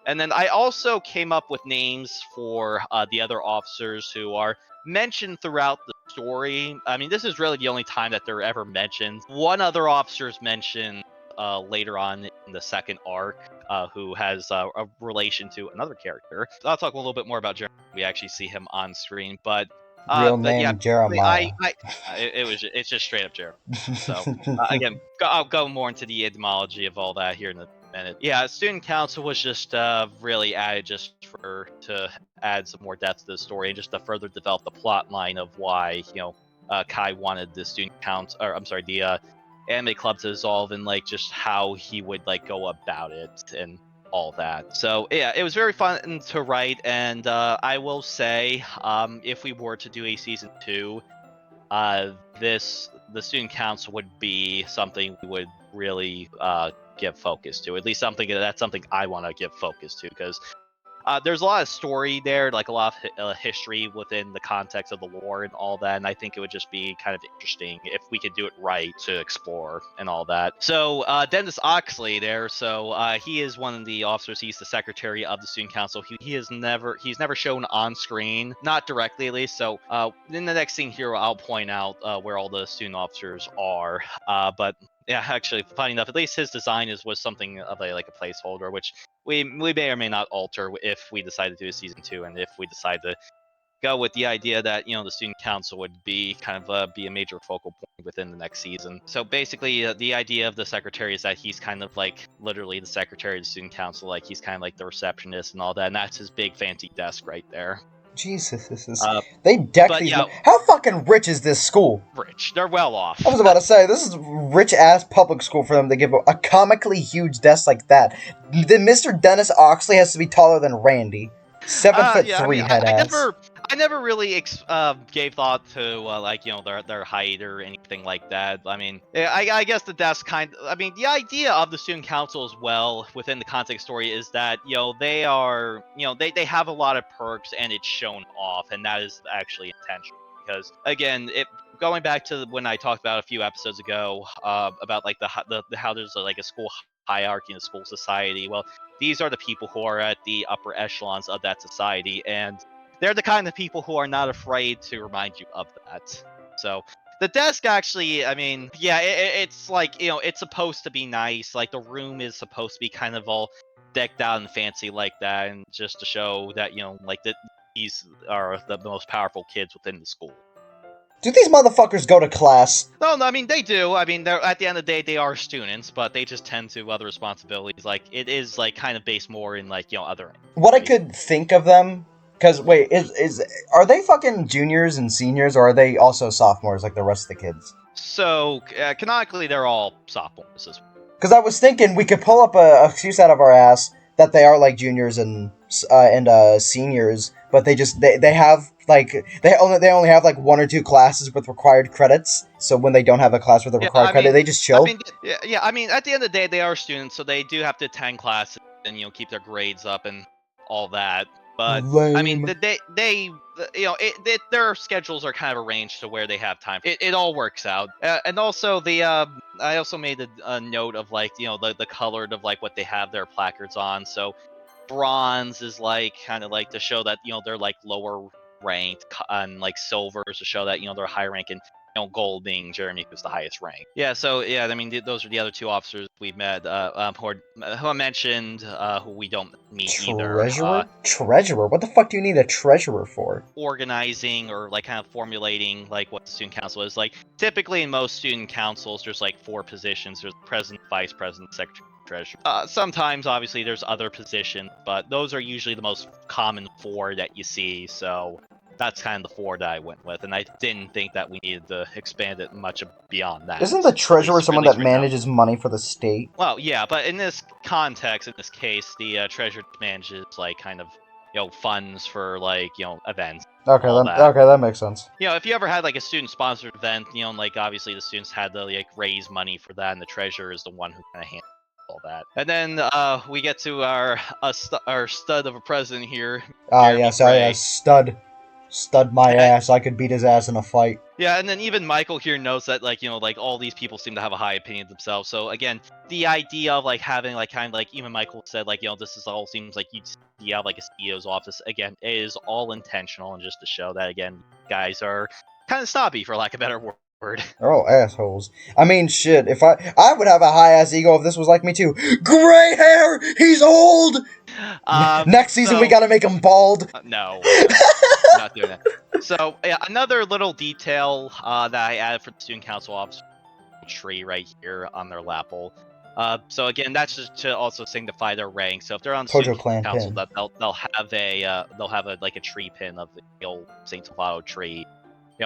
And then I also came up with names for the other officers who are mentioned throughout the story. I mean, this is really the only time that they're ever mentioned. One other officer is mentioned later on in the second arc, who has a relation to another character. I'll talk a little bit more about Jeremy when we actually see him on screen. Real But yeah, name Jeremiah. it's just straight up Jeremy. So again, I'll go more into the etymology of all that here in a minute. Yeah, student council was just really added just to add some more depth to the story, and just to further develop the plot line of why Kai wanted the student council, or I'm sorry, the anime club to dissolve, and like just how he would like go about it and all that. So yeah, it was very fun to write, and I will say, if we were to do a season 2, the student council would be something we would really give focus to. At least that's something I want to give focus to, because there's a lot of story there, like a lot of history within the context of the lore and all that, and I think it would just be kind of interesting if we could do it right to explore and all that. So Dennis Oxley there, so he is one of the officers. He's the secretary of the student council. He's never shown on screen, not directly at least. So in the next scene here, I'll point out where all the student officers are. But yeah, actually, funny enough, at least his design was something of a placeholder, which we may or may not alter if we decide to do a season 2, and if we decide to go with the idea that the student council would be kind of be a major focal point within the next season. So basically, the idea of the secretary is that he's kind of like literally the secretary of the student council, like he's kind of like the receptionist and all that, and that's his big fancy desk right there. Jesus, Uh, they deck but these. yeah, How fucking rich is this school? rich. They're well off. I was about to say, this is rich ass public school for them to give a comically huge desk like that. Then Mr. Dennis Oxley has to be taller than Randy. 7 foot Yeah, I 3 mean, head ass. I never really gave thought to their height or anything like that. I mean, yeah, I guess that's I mean, the idea of the student council as well within the context story is that they are they have a lot of perks, and it's shown off, and that is actually intentional, because again, going back to when I talked about a few episodes ago about like the how there's like a school hierarchy in a school society. Well, these are the people who are at the upper echelons of that society, and they're the kind of people who are not afraid to remind you of that. So The desk actually, I mean, yeah, it's like, it's supposed to be nice. Like, the room is supposed to be kind of all decked out and fancy like that, and just to show that, like, that these are the most powerful kids within the school. Do these motherfuckers go to class? No, I mean, they do. I mean, they're at the end of the day, they are students, but they just tend to other responsibilities. Like, it is, like, kind of based more in, like, other. What I could think of them, because wait, are they fucking juniors and seniors, or are they also sophomores like the rest of the kids? So, canonically, they're all sophomores as well. Because I was thinking we could pull up a excuse out of our ass that they are like juniors and seniors, but they have like they only have like 1 or 2 classes with required credits. So when they don't have a class with a required credit, they just chill. I mean, yeah. I mean, at the end of the day, they are students, so they do have to attend classes and keep their grades up and all that. But I mean, their schedules are kind of arranged to where they have time. It all works out, and also I also made a note of like the colored of like what they have their placards on. So bronze is like kind of like to show that they're like lower ranked, and like silver is to show that they're high rank, and gold being Jeremy, who's the highest rank. Yeah, so yeah, I mean those are the other 2 officers we met, who I mentioned, who we don't meet either. Treasurer? What the fuck do you need a treasurer for? Organizing or like kind of formulating like what the student council is. Like typically in most student councils, there's like 4 positions. There's president, vice president, secretary, treasurer. Sometimes obviously there's other positions, but those are usually the most common 4 that you see. So that's kind of the 4 that I went with, and I didn't think that we needed to expand it much beyond that. Isn't the treasurer someone that manages money for the state? Well, yeah, but in this context, in this case, the treasurer manages like kind of funds for like events. Okay, that makes sense. If you ever had like a student-sponsored event, like obviously the students had to like raise money for that, and the treasurer is the one who kind of handles all that. And then we get to our stud of a president here. Stud my ass. I could beat his ass in a fight. Yeah, and then even Michael here knows that like like all these people seem to have a high opinion of themselves. So again, the idea of like having like kind of like even Michael said like this is all seems like you'd see out like a CEO's office. Again, it is all intentional, and just to show that again, guys are kind of snobby for lack of a better word. They're all assholes. I mean, shit. If I would have a high ass ego if this was like me too. Gray hair. He's old. Next season we gotta make him bald. No, not doing that. So yeah, another little detail that I added for the student council officer tree right here on their lapel. So again, that's just to also signify their rank. So if they're on the student council, that they'll have a like a tree pin of the old Saint Salvato tree.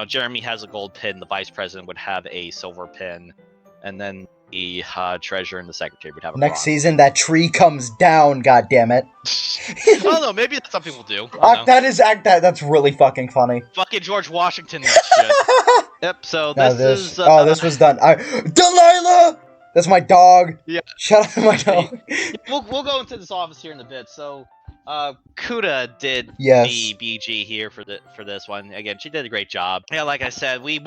Jeremy has a gold pin. The vice president would have a silver pin, and then the treasurer and the secretary would have a next bronze. Season that tree comes down. God damn it! I don't know. Maybe that's what people do. That's really fucking funny. Fucking George Washington that shit. Yep. So this was done. Delilah. That's my dog. Yeah. Shut up, my dog. We'll go into this office here in a bit. So, Kuta did the BG here for this one. Again, she did a great job. Yeah, like I said, I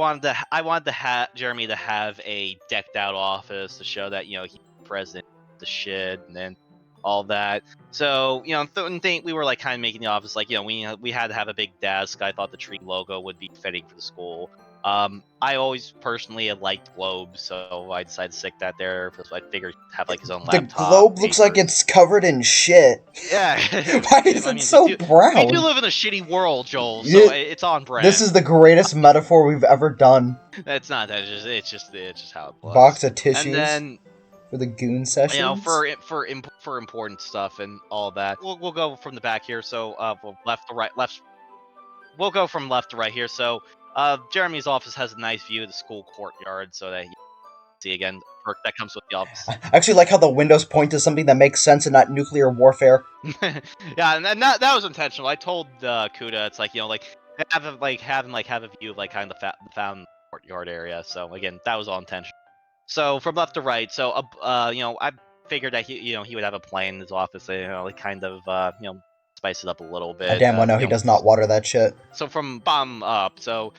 wanted to Jeremy to have a decked out office to show that he's president, the shit, and then all that. So we were like kind of making the office like we had to have a big desk. I thought the tree logo would be fitting for the school. I always personally have liked globes, so I decided to stick that there because I figured have like his own laptop. The globe looks like it's covered in shit. Yeah. Why is it so brown? We do live in a shitty world, Joel, so it's on brand. This is the greatest metaphor we've ever done. It's not that. It's just how it was. Box of tissues. And then for the goon sessions. For important stuff and all that. We'll go from the back here. So left to right. We'll go from left to right here. So. Jeremy's office has a nice view of the school courtyard, so that you see again the perk that comes with the office. I actually like how the windows point to something that makes sense and not nuclear warfare. Yeah, and that was intentional. I told Kuta, it's like have a view of like kind of the fountain courtyard area. So again, that was all intentional. So from left to right, so I figured that he would have a plan in his office, like kind of spice it up a little bit. I damn well know he does not water that shit. So from bottom up, so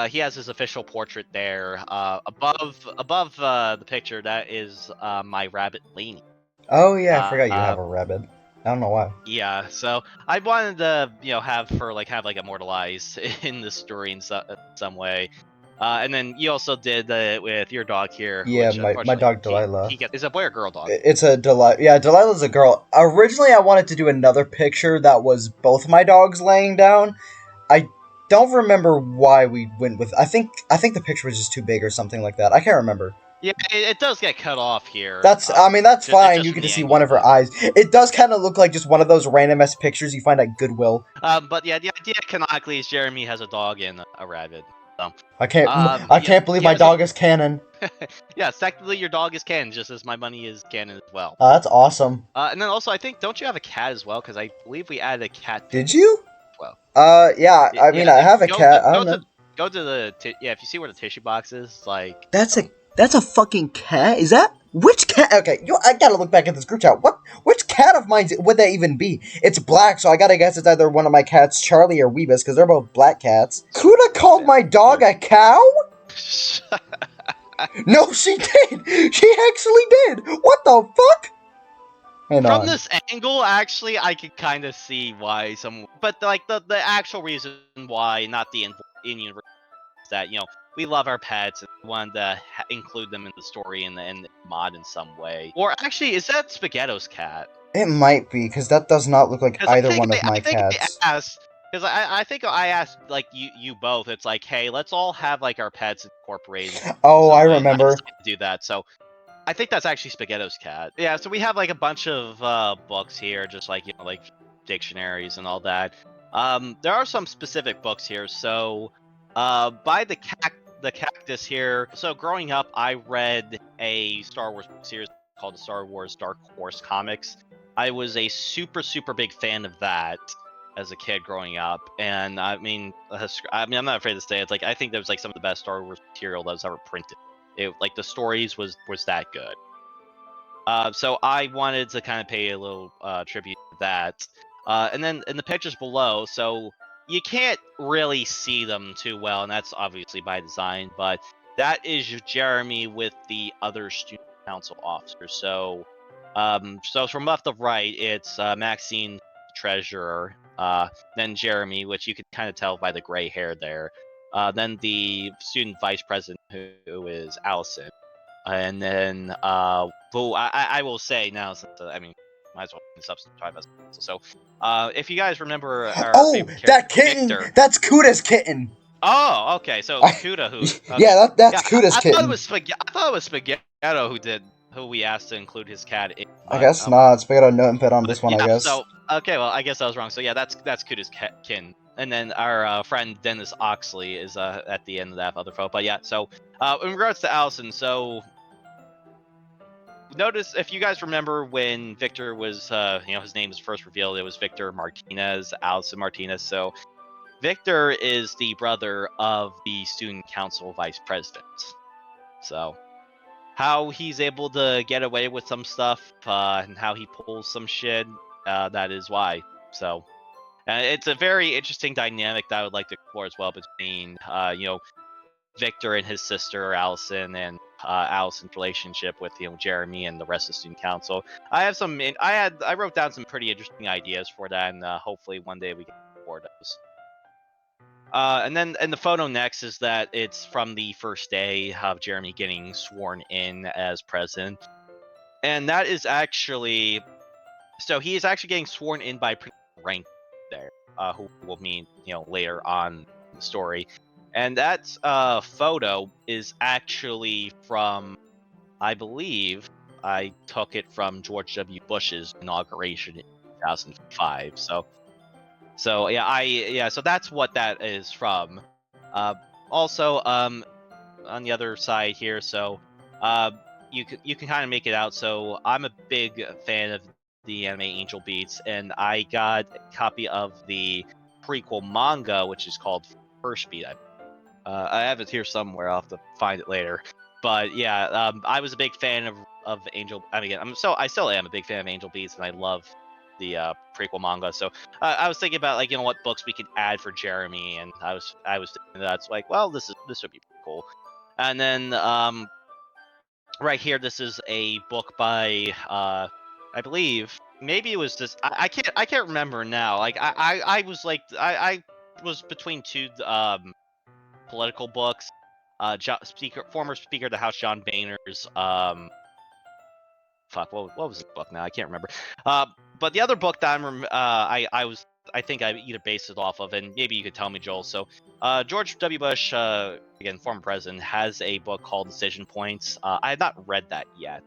he has his official portrait there. Above the picture, that is my rabbit Lainey. Oh yeah, I forgot you have a rabbit. I don't know why. Yeah, so I wanted to have immortalized in the story in some way. And then you also did with your dog here, Yeah, which my unfortunately dog Delilah. he gets is a boy or girl dog. It's a Delilah. Yeah, Delilah's a girl. Originally, I wanted to do another picture that was both my dogs laying down. I don't remember why we went with. I think the picture was just too big or something like that. I can't remember. Yeah, it does get cut off here. I mean, that's fine. Just You from get to the see angle, one of her but eyes. It does kind of look like just one of those random ass pictures you find at Goodwill. but yeah, the idea canonically is Jeremy has a dog and a rabbit. So, I can't believe my dog is canon. yeah, technically your dog is canon, just as my money is canon as well. That's awesome. And then also, I think, don't you have a cat as well? Because I believe we added a cat. Did you? As well. Yeah. I mean, I have a cat. I don't know. Go to the if you see where the tissue box is, like That's a fucking cat. Is that which cat? Okay, I gotta look back at this group chat. Which cat of mine would that even be? It's black, so I gotta guess it's either one of my cats, Charlie or Weebus, because they're both black cats. Kuta called my dog a cow? No, she did. She actually did. What the fuck? From this angle, actually, I could kind of see why but like the actual reason why, not the in-universe, is that we love our pets and we wanted to include them in the story and the mod in some way. Or actually, is that Spaghetto's cat? It might be, because that does not look like either one of my cats. Because I think I asked like you both. It's like, hey, let's all have like our pets incorporated. Oh, I remember. I decided to do that. So I think that's actually Spaghetto's cat. Yeah. So we have like a bunch of books here, just like like dictionaries and all that. There are some specific books here. So by the cactus here. So growing up, I read a Star Wars series called the Star Wars Dark Horse comics. I was a super big fan of that as a kid growing up, and I mean, I'm not afraid to say it. Like, I think that was like some of the best Star Wars material that was ever printed. It like the stories was that good. So I wanted to kind of pay a little tribute to that. And then in the pictures below, so you can't really see them too well, and that's obviously by design. But that is Jeremy with the other student council officers. So, so from left to right, it's Maxine, treasurer, then Jeremy, which you can kind of tell by the gray hair there. Then the student vice president, who is Allison. And then, I will say now, since I mean, might as well bring this up since I so, if you guys remember our favorite character, that kitten! Victor. That's Kuta's kitten! Oh, okay, so Kuta, who? Okay. Yeah, that's Kuta's kitten. I thought it was Spaghetto who we asked to include his cat in. But, I guess not. Spaghetto no input on this one, yeah, I guess. So, okay, well, I guess I was wrong. So yeah, that's Kuta's kin. And then our friend Dennis Oxley is at the end of that other photo. But yeah, so in regards to Allison, so notice if you guys remember when Victor was, his name was first revealed, it was Victor Martinez, Allison Martinez. So Victor is the brother of the student council vice president. So how he's able to get away with some stuff and how he pulls some shit, that is why. So it's a very interesting dynamic that I would like to explore as well between, Victor and his sister Allison, and Allison's relationship with Jeremy and the rest of the student council. I wrote down some pretty interesting ideas for that, and hopefully one day we can explore those. And then the photo next is that it's from the first day of Jeremy getting sworn in as president, and that is actually so he is actually getting sworn in by rank there, who will meet later on in the story. And that photo is actually from, I believe, I took it from George W. Bush's inauguration in 2005. So yeah, so that's what that is from. Also, on the other side here, so you can kind of make it out. So I'm a big fan of the anime Angel Beats, and I got a copy of the prequel manga, which is called First Beat. I have it here somewhere. I'll have to find it later. But yeah, I was a big fan of Angel. I mean, I still am a big fan of Angel Beats, and I love the prequel manga. So I was thinking about what books we could add for Jeremy, and I was thinking that it's like, well, this would be pretty cool. And then right here, this is a book by I believe maybe it was this. I can't remember now. Like I was between two political books. former Speaker of the House John Boehner's what was the book now? I can't remember. But the other book that I think I either based it off of, and maybe you could tell me, Joel. So, George W. Bush, again, former president, has a book called Decision Points. I have not read that yet,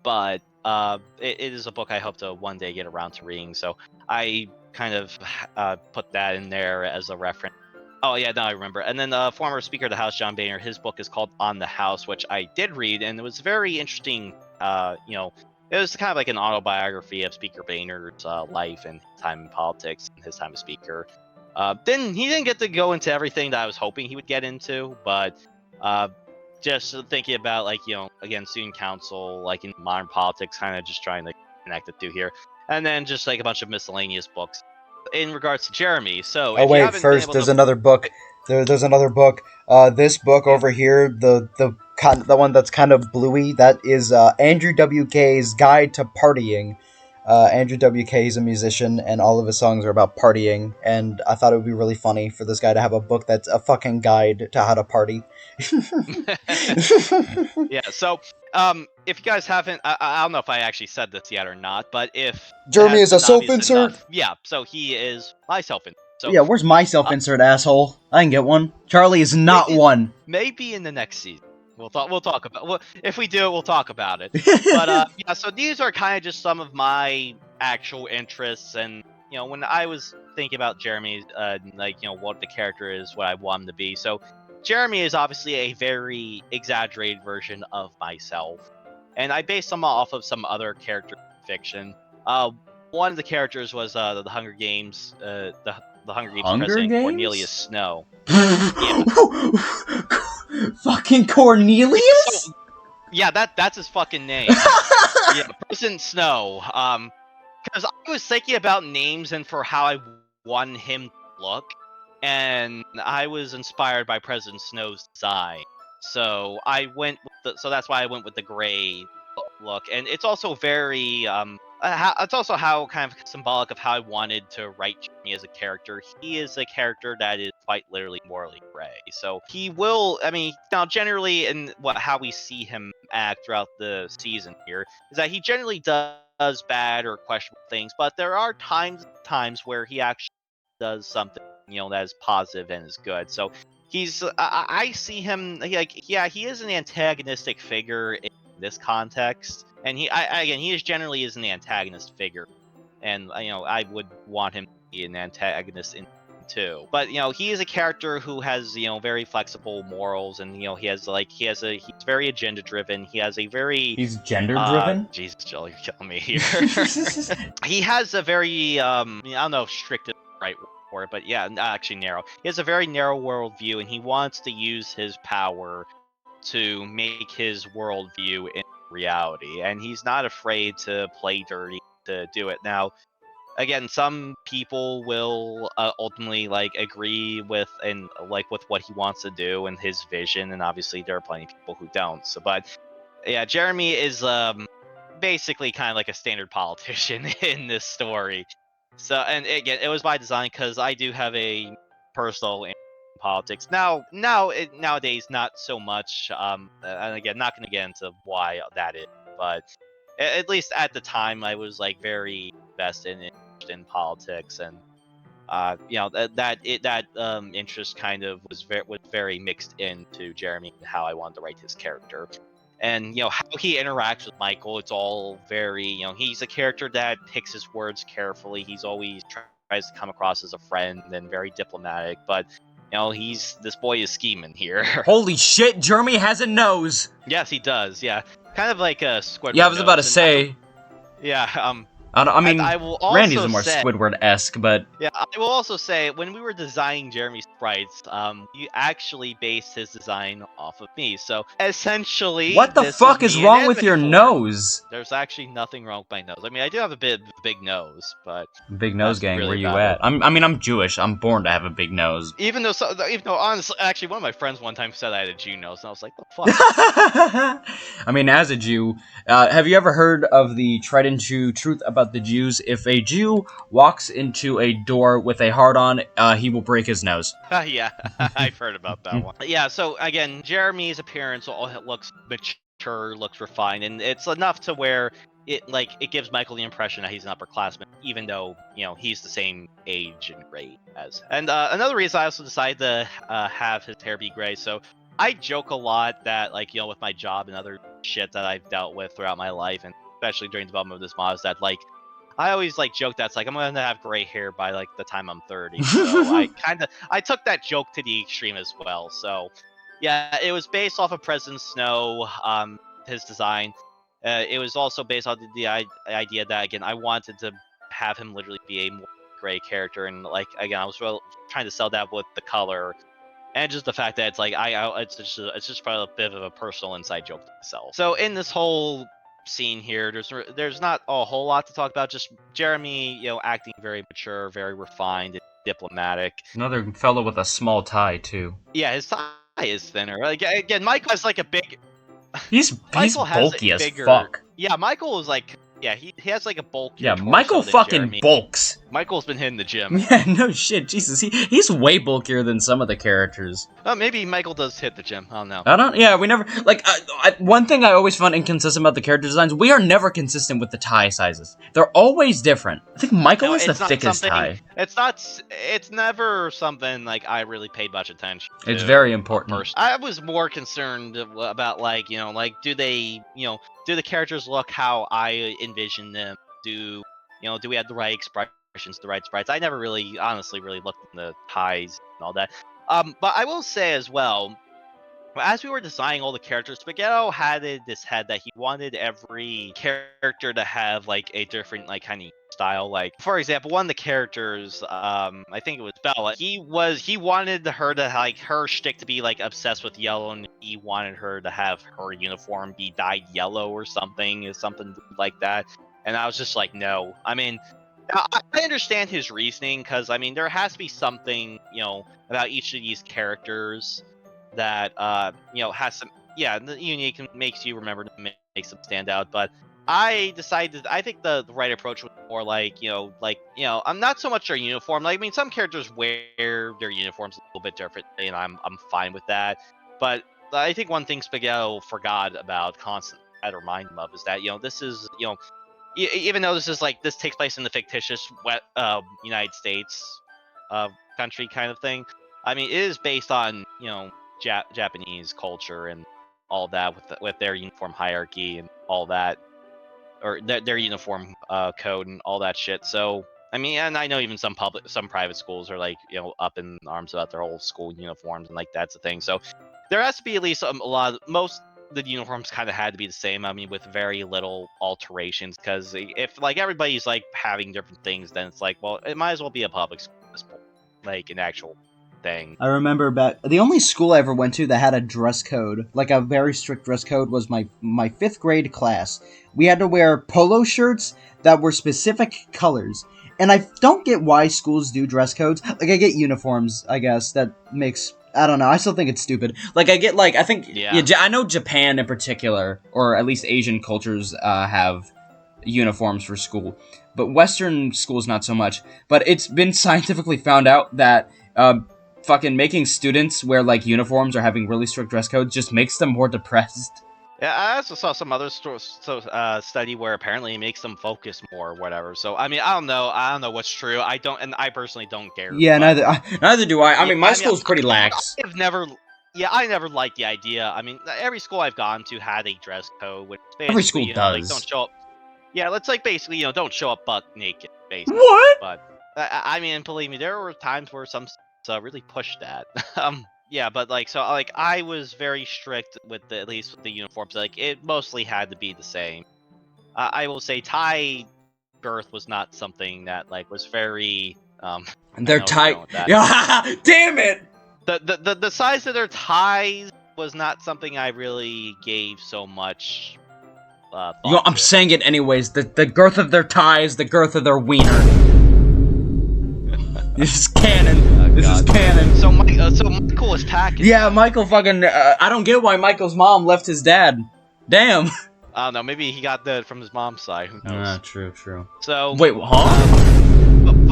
but it is a book I hope to one day get around to reading. So I kind of put that in there as a reference. Oh yeah, now I remember. And then former Speaker of the House John Boehner, his book is called On the House, which I did read, and it was very interesting. It was kind of like an autobiography of Speaker Boehner's life and time in politics and his time as Speaker. He didn't get to go into everything that I was hoping he would get into, but just thinking about again, student council, like in modern politics, kind of just trying to connect the two here, and then just like a bunch of miscellaneous books in regards to Jeremy. So, if you haven't been able there's to... another book. There's another book. This book over here, the one that's kind of bluey, that is Andrew WK's Guide to Partying. Andrew WK is a musician, and all of his songs are about partying. And I thought it would be really funny for this guy to have a book that's a fucking guide to how to party. Yeah. So, if you guys haven't, I don't know if I actually said this yet or not, but if Jeremy is a it has been obvious self-insert. enough, yeah. So he is my self-insert. So Yeah, where's my self-insert, asshole? I can get one. Charlie is not one. maybe in the next season. We'll talk about. If we do it, we'll talk about it. But yeah. So these are kind of just some of my actual interests, and when I was thinking about Jeremy, what the character is, what I want him to be. So Jeremy is obviously a very exaggerated version of myself, and I based them off of some other character fiction. One of the characters was the Hunger Games, the Hunger Games president, Cornelius Snow. Yeah. Fucking Cornelius? Yeah, that's his fucking name. Yeah, President Snow. Because I was thinking about names and for how I want him to look, and I was inspired by President Snow's design. So so that's why I went with the gray look, and it's also very it's also how kind of symbolic of how I wanted to write Jeremy as a character. He is a character that is quite literally morally gray. So he will, now generally in how we see him act throughout the season here is that he generally does bad or questionable things, but there are times where he actually does something that is positive and is good. So he's I see him he is an antagonistic figure in this context, and he generally is an antagonist figure, and I would want him to be an antagonist in too. But he is a character who has very flexible morals, and he's very agenda driven. He has a very He's gender driven. Jesus, Joel, you're killing me here. He has a very I don't know if strict is the right word for it, but yeah, actually narrow. He has a very narrow worldview, and he wants to use his power to make his worldview in reality, and he's not afraid to play dirty to do it. Now, again, some people will ultimately agree with with what he wants to do and his vision, and obviously there are plenty of people who don't. So, but yeah, Jeremy is basically kind of like a standard politician in this story. So, and again, it was by design because I do have a personal interest in politics. Nowadays, not so much. And again, not going to get into why that is, but at least at the time, I was very invested in politics, and that interest kind of was very mixed into Jeremy and how I wanted to write his character. And how he interacts with Michael, it's all very he's a character that picks his words carefully. He's always tries to come across as a friend and very diplomatic, but this boy is scheming here. Holy shit, Jeremy has a nose. Yes, he does. Yeah, kind of like a Squidward. Yeah, I was about to say. Yeah. I will also Randy's a more say, Squidward-esque, but yeah, I will also say when we were designing Jeremy's sprites, you actually based his design off of me. So essentially, what the fuck is wrong with your nose? There's actually nothing wrong with my nose. I do have a big nose, but big nose gang. Really where you at? I'm Jewish. I'm born to have a big nose. Even though honestly, actually, one of my friends one time said I had a Jew nose, and I was like, the fuck. As a Jew, have you ever heard of the tried and true truth about about the Jews. If a Jew walks into a door with a heart on, he will break his nose. Yeah, I've heard about that one. Yeah, so again, Jeremy's appearance looks mature, looks refined, and it's enough to where it gives Michael the impression that he's an upperclassman, even though he's the same age and grade as. And another reason I also decided to have his hair be gray. So I joke a lot that with my job and other shit that I've dealt with throughout my life, and especially during development of this mod, is that I always joke that's I'm gonna have gray hair by the time I'm 30. So I took that joke to the extreme as well. So yeah, it was based off of President Snow, his design. It was also based on the idea that again I wanted to have him literally be a more gray character, and again I was trying to sell that with the color. And just the fact that it's just probably a bit of a personal inside joke to myself. So in this whole scene here, there's not a whole lot to talk about. Just Jeremy, acting very mature, very refined, and diplomatic. Another fellow with a small tie too. Yeah, his tie is thinner. Again, Michael has a big. He's bulky as fuck. Yeah, Michael is he has a bulky. Yeah, Michael fucking bulks. Michael's been hitting the gym. Yeah, no shit, Jesus, he's way bulkier than some of the characters. Oh, maybe Michael does hit the gym. I don't know. Yeah, we never one thing I always found inconsistent about the character designs. We are never consistent with the tie sizes. They're always different. I think Michael is the thickest tie. It's never something I really paid much attention to. It's very important. I was more concerned about do they do the characters look how I envision them? Do we have the right expressions, the right sprites? I never really, honestly, looked in the ties and all that. But I will say as well, as we were designing all the characters, Spaghetto had this head that he wanted every character to have a different kind of style. For example, one of the characters, I think it was Bella. He wanted her to her shtick to be obsessed with yellow, and he wanted her to have her uniform be dyed yellow or something like that. And I was just no. I mean, I understand his reasoning, because there has to be something about each of these characters that has some unique and makes you remember to makes them stand out. But I decided I think the right approach was more I'm not so much their uniform. Some characters wear their uniforms a little bit differently, and I'm fine with that. But I think one thing Spaghetto forgot about constantly, I had to remind him of, is that this is even though this is this takes place in the fictitious United States country kind of thing. It is based on Japanese culture and all that with their uniform hierarchy and all that, or their uniform code and all that shit. So and I know even some private schools are up in arms about their whole school uniforms, and that's the thing. So there has to be at least most the uniforms kind of had to be the same. With very little alterations, because if everybody's having different things, then it's well, it might as well be a public school at this point, an actual thing. I remember the only school I ever went to that had a dress code, a very strict dress code, was my 5th grade class. We had to wear polo shirts that were specific colors. And I don't get why schools do dress codes. I get uniforms, I guess. That makes... I don't know. I still think it's stupid. I get, I think... Yeah, I know Japan in particular, or at least Asian cultures, have uniforms for school. But Western schools, not so much. But it's been scientifically found out that... fucking making students wear uniforms or having really strict dress codes just makes them more depressed. Yeah, I also saw some other study where apparently it makes them focus more or whatever. So I don't know what's true. I personally don't care. Yeah, neither do I. My school's pretty lax. I never liked the idea. Every school I've gone to had a dress code, which every school does. Don't show up. Yeah, let's basically don't show up buck naked, basically. What? But believe me, there were times where some really pushed that. Yeah, but I was very strict with at least with the uniforms. It mostly had to be the same. I will say tie girth was not something that was very they're tight. Yeah, damn it. The size of their ties was not something I really gave so much thought to. I'm saying it anyways. The girth of their ties, the girth of their wiener. This is canon. This is canon. So Michael was packing. Yeah, Michael fucking... I don't get why Michael's mom left his dad. Damn. I don't know. Maybe he got that from his mom's side. Who knows? True. So Wait, huh?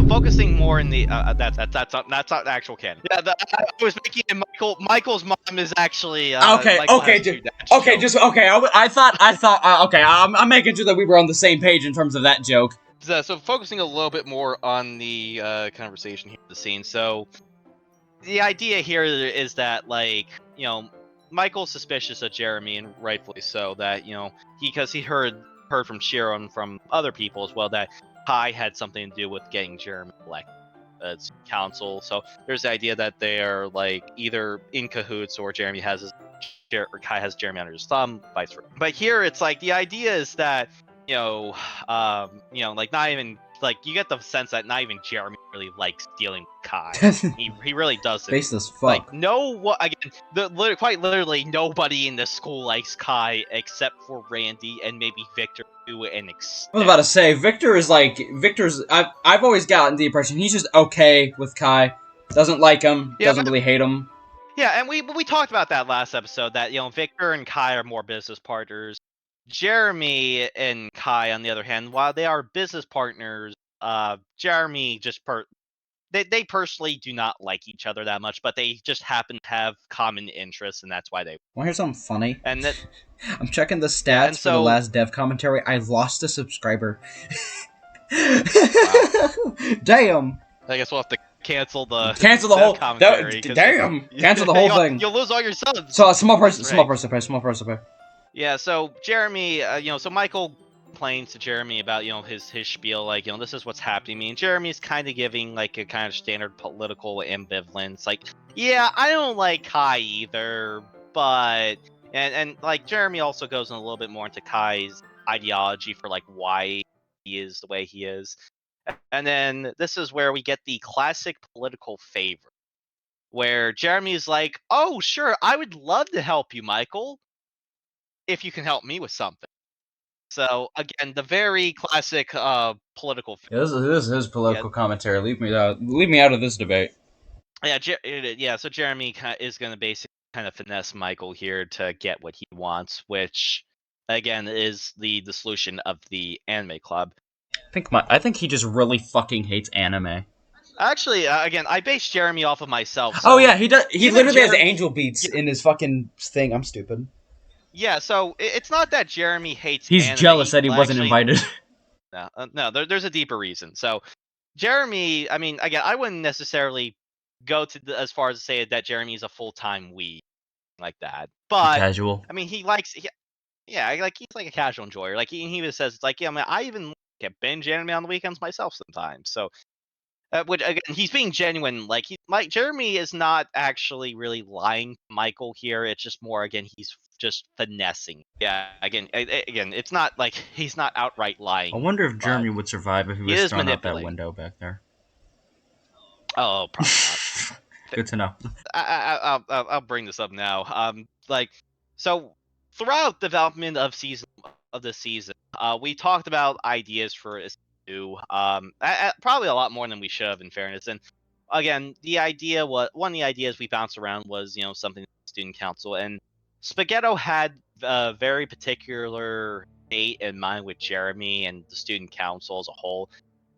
focusing more in the that's not actual canon. Yeah, I was making it Michael's mom is actually Okay, Michael okay, has dude. two dads Okay, joke. just okay. I thought. Okay, I'm making sure that we were on the same page in terms of that joke. So focusing a little bit more on the conversation here, the scene. So the idea here is that Michael's suspicious of Jeremy, and rightfully so. That because he heard from Shiro and from other people as well that Kai had something to do with getting Jeremy elected as council. So there's the idea that they're either in cahoots or Kai has Jeremy under his thumb, vice versa. But here it's the idea is that not even you get the sense that not even Jeremy really likes dealing with Kai. He really doesn't. Face as fuck. Quite literally nobody in the school likes Kai except for Randy and maybe Victor to an extent. I was about to say Victor's. I've always gotten the impression he's just okay with Kai, doesn't like him, doesn't really hate him. Yeah, and we talked about that last episode that Victor and Kai are more business partners. Jeremy and Kai, on the other hand, while they are business partners, Jeremy they personally do not like each other that much, but they just happen to have common interests, and that's why they. Want to hear something funny? And that I'm checking the stats for the last dev commentary. I lost a subscriber. Wow. Damn. I guess we'll have to cancel the whole commentary. Damn. Cancel the whole thing. You'll lose all your subs. So small person pay. Yeah, so Jeremy, so Michael complains to Jeremy about, his spiel, this is what's happening to me. And Jeremy's kind of giving, a kind of standard political ambivalence. Yeah, I don't like Kai either, but... And Jeremy also goes in a little bit more into Kai's ideology for, why he is the way he is. And then this is where we get the classic political favor, where Jeremy's like, oh, sure, I would love to help you, Michael, if you can help me with something. So again, the very classic political. Yeah, this is his political commentary. Leave me out of this debate. Yeah, So Jeremy is going to basically kind of finesse Michael here to get what he wants, which again is the solution of the anime club. I think he just really fucking hates anime. Actually, again, I base Jeremy off of myself. So yeah, he does. He literally has angel beats in his fucking thing. I'm stupid. Yeah, so it's not that Jeremy hates He's anime. Jealous that he wasn't invited. No, there's a deeper reason. So Jeremy, I mean, again, I wouldn't necessarily go as far as to say that Jeremy is a full-time weeb like that. But casual. I mean, he's like a casual enjoyer. He even says I even binge anime on the weekends myself sometimes. So which again, he's being genuine. Jeremy is not actually really lying to Michael here. It's just more, again, he's just finessing. Yeah, again, it's not he's not outright lying. I wonder if Jeremy would survive if he was thrown out that window back there. Oh, probably not. Good to know. I'll bring this up now. So throughout development of this season, we talked about ideas for do probably a lot more than we should have, in fairness. And again, one of the ideas we bounced around was something like student council, and Spaghetto had a very particular date in mind with Jeremy and the student council as a whole,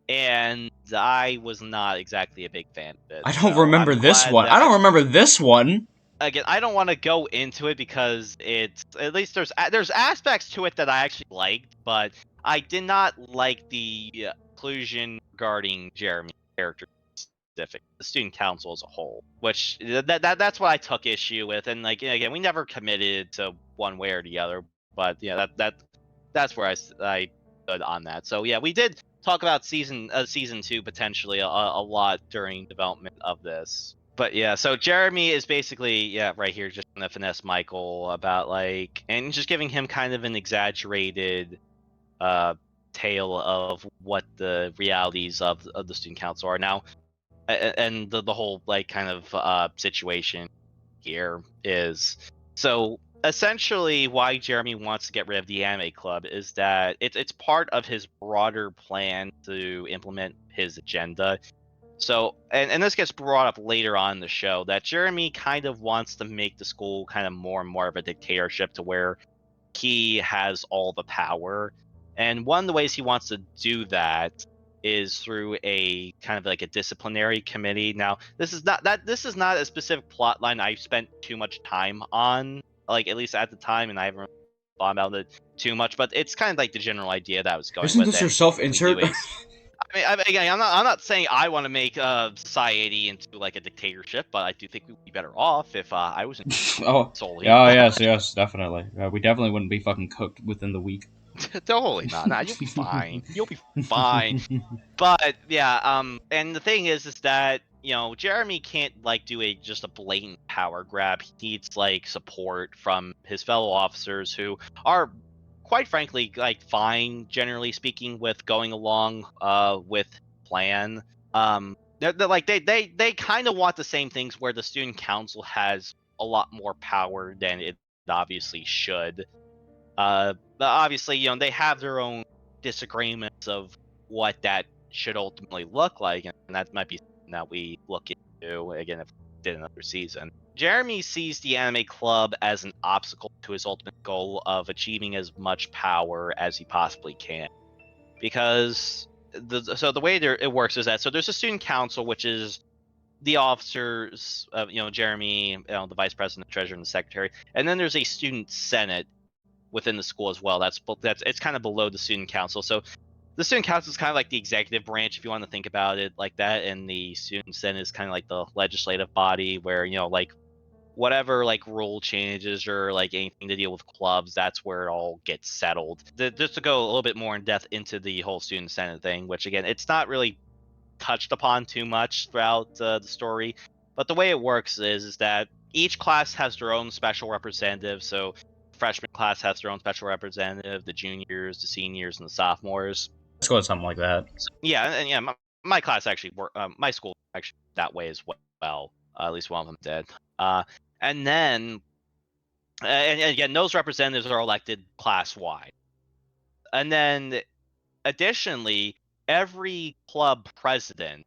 and I was not exactly a big fan of it. I don't remember this one. I don't remember this one. Again, I don't want to go into it because it's at least there's aspects to it that I actually liked, but I did not like the conclusion regarding Jeremy's character specific, the student council as a whole, which that's what I took issue with. And again, we never committed to one way or the other, but yeah, that's where I stood on that. So yeah, we did talk about season 2 potentially a lot during development of this. But yeah, so Jeremy is basically, right here, just gonna finesse Michael about and just giving him kind of an exaggerated tale of what the realities of the student council are now, and the whole kind of situation here is. So essentially, why Jeremy wants to get rid of the anime club is that it's part of his broader plan to implement his agenda. So, and this gets brought up later on in the show, that Jeremy kind of wants to make the school kind of more and more of a dictatorship, to where he has all the power. And one of the ways he wants to do that is through a kind of like a disciplinary committee. Now, this is not a specific plot line I've spent too much time on, like at least at the time, and I haven't really thought about it too much, but it's kind of like the general idea that I was going Isn't with. this your And self-insert? again, I'm not saying I want to make society into like a dictatorship, but I do think we'd be better off if I was in Oh, solely. yeah, yes, definitely. We definitely wouldn't be fucking cooked within the week. Totally not. Nah, you'll be fine. You'll be fine. But yeah, and the thing is that Jeremy can't like do just a blatant power grab. He needs like support from his fellow officers who are, quite frankly, like fine, generally speaking, with going along with plan. They're like they kind of want the same things, where the student council has a lot more power than it obviously should. But obviously, they have their own disagreements of what that should ultimately look like, and that might be something that we look into again if we did another season. Jeremy sees the anime club as an obstacle to his ultimate goal of achieving as much power as he possibly can, because the way it works is that there's a student council, which is the officers, Jeremy, the vice president, the treasurer, and the secretary, and then there's a student senate within the school as well. That's it's kind of below the student council. So the student council is kind of like the executive branch, if you want to think about it like that, and the student senate is kind of like the legislative body, where like whatever like rule changes or like anything to deal with clubs, that's where it all gets settled. Just to go a little bit more in depth into the whole student senate thing, which again, it's not really touched upon too much throughout the story, but the way it works is that each class has their own special representative. So freshman class has their own special representative, the juniors, the seniors, and the sophomores. Let's go with something like that. So, yeah, and yeah, my class actually my school actually that way as well. At least one of them did. And then and again, those representatives are elected class wide. And then additionally, every club president,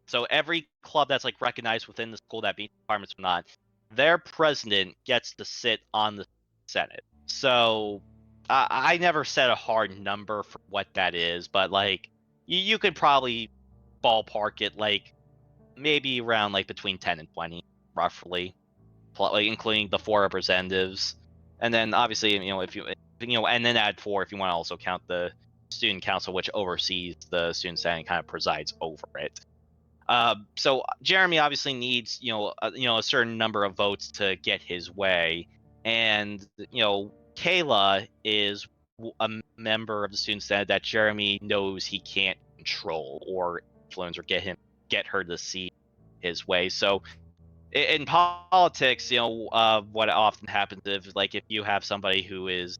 so every club that's like recognized within the school, that meets requirements or not, their president gets to sit on the Senate. So I never set a hard number for what that is, but like you could probably ballpark it like maybe around like between 10 and 20, roughly, like including the 4 representatives. And then obviously, if and then add 4 if you want to also count the student council, which oversees the student senate and kind of presides over it. So Jeremy obviously needs a certain number of votes to get his way, and Kayla is a member of the student senate that Jeremy knows he can't control or influence or get her to see his way. So in politics, what often happens if you have somebody who is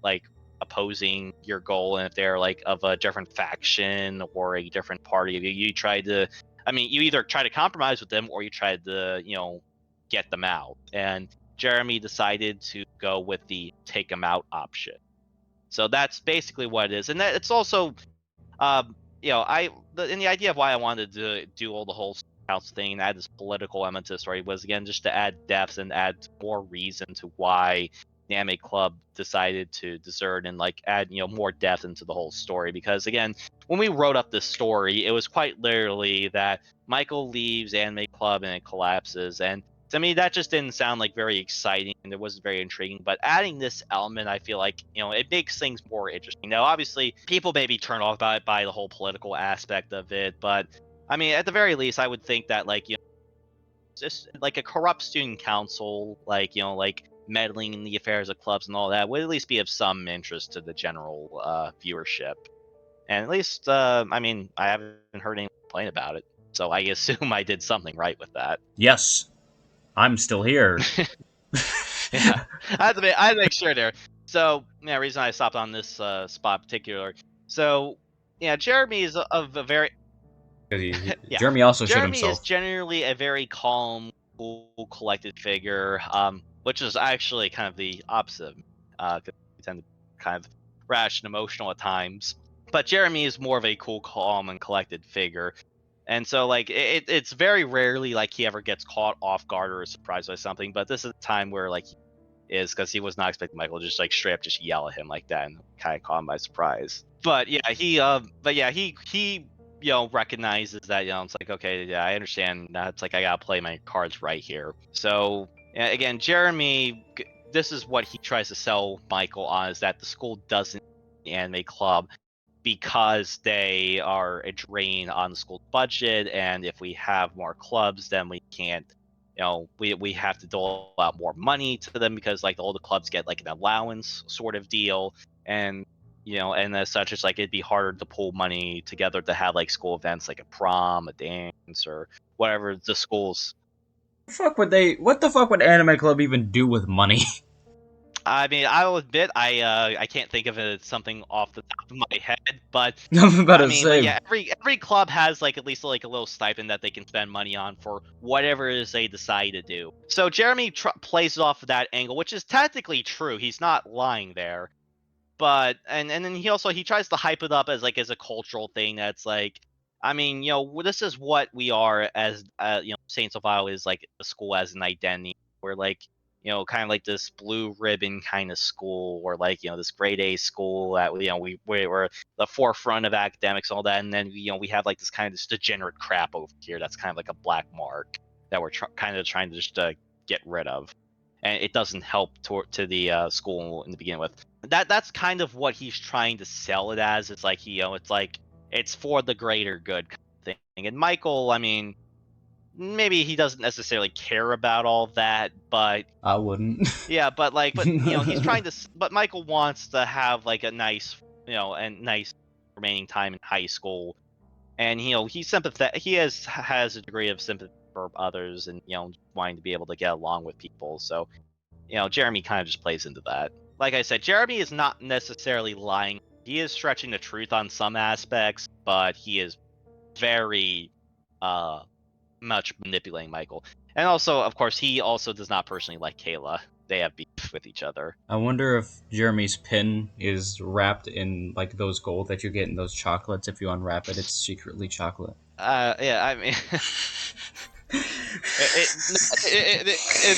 like opposing your goal, and if they're like of a different faction or a different party, you try to, you either try to compromise with them or you try to get them out. And Jeremy decided to go with the take them out option. So that's basically what it is, and that it's also in the idea of why I wanted to do all the whole house thing and add this political element to the story was again just to add depth and add more reason to why the anime club decided to desert, and like add more depth into the whole story. Because again, when we wrote up this story, it was quite literally that Michael leaves anime club and it collapses, and to me that just didn't sound like very exciting and it wasn't very intriguing. But adding this element, I feel like it makes things more interesting. Now obviously people may be turned off by the whole political aspect of it, but at the very least I would think that like just like a corrupt student council, like like meddling in the affairs of clubs and all that, would at least be of some interest to the general viewership. And at least I haven't heard anyone complain about it, so I assume I did something right with that. Yes, I'm still here. Yeah, I had to make sure there. So yeah, reason I stopped on this spot in particular. So yeah, Jeremy is of a very yeah. Jeremy also showed Jeremy is himself. generally a very calm, cool, collected figure, which is actually kind of the opposite. Because we tend to be kind of rash and emotional at times. But Jeremy is more of a cool, calm, and collected figure. And so, like, it's very rarely like he ever gets caught off guard or surprised by something. But this is a time where, like, is because he was not expecting Michael to just like straight up just yell at him like that, and kind of caught him by surprise. But yeah, he recognizes that, it's like, okay, yeah, I understand that. It's like I gotta play my cards right here. So again, Jeremy, this is what he tries to sell Michael on, is that the school doesn't need the anime club because they are a drain on the school budget, and if we have more clubs, then we can't, we have to dole out more money to them, because like all the clubs get like an allowance sort of deal, and and as such, it's like it'd be harder to pull money together to have like school events like a prom, a dance, or whatever the schools. What the fuck would Anime Club even do with money? I mean, I'll admit I can't think of it as something off the top of my head, but I'm about I to mean, but say. yeah, every club has like at least like a little stipend that they can spend money on for whatever it is they decide to do. So Jeremy plays off of that angle, which is technically true. He's not lying there, but and then he tries to hype it up as like as a cultural thing that's like, I mean, this is what we are as Saints of Iowa is like a school as an identity. We're like, kind of like this blue ribbon kind of school, or like this grade A school that we're the forefront of academics and all that, and then we have like this kind of this degenerate crap over here that's kind of like a black mark that we're kind of trying to just get rid of, and it doesn't help to the school in the beginning with. That's kind of what he's trying to sell it as. It's like it's like it's for the greater good kind of thing. And Michael, I mean, maybe he doesn't necessarily care about all that, but I wouldn't. yeah, but he's trying to. But Michael wants to have like a nice, and nice remaining time in high school, and he's sympathetic. He has a degree of sympathy for others, and wanting to be able to get along with people. So Jeremy kind of just plays into that. Like I said, Jeremy is not necessarily lying. He is stretching the truth on some aspects, but he is very much manipulating Michael. And also, of course, he also does not personally like Kayla. They have beef with each other. I wonder if Jeremy's pin is wrapped in like those gold that you get in those chocolates. If you unwrap it, it's secretly chocolate. Yeah, I mean, I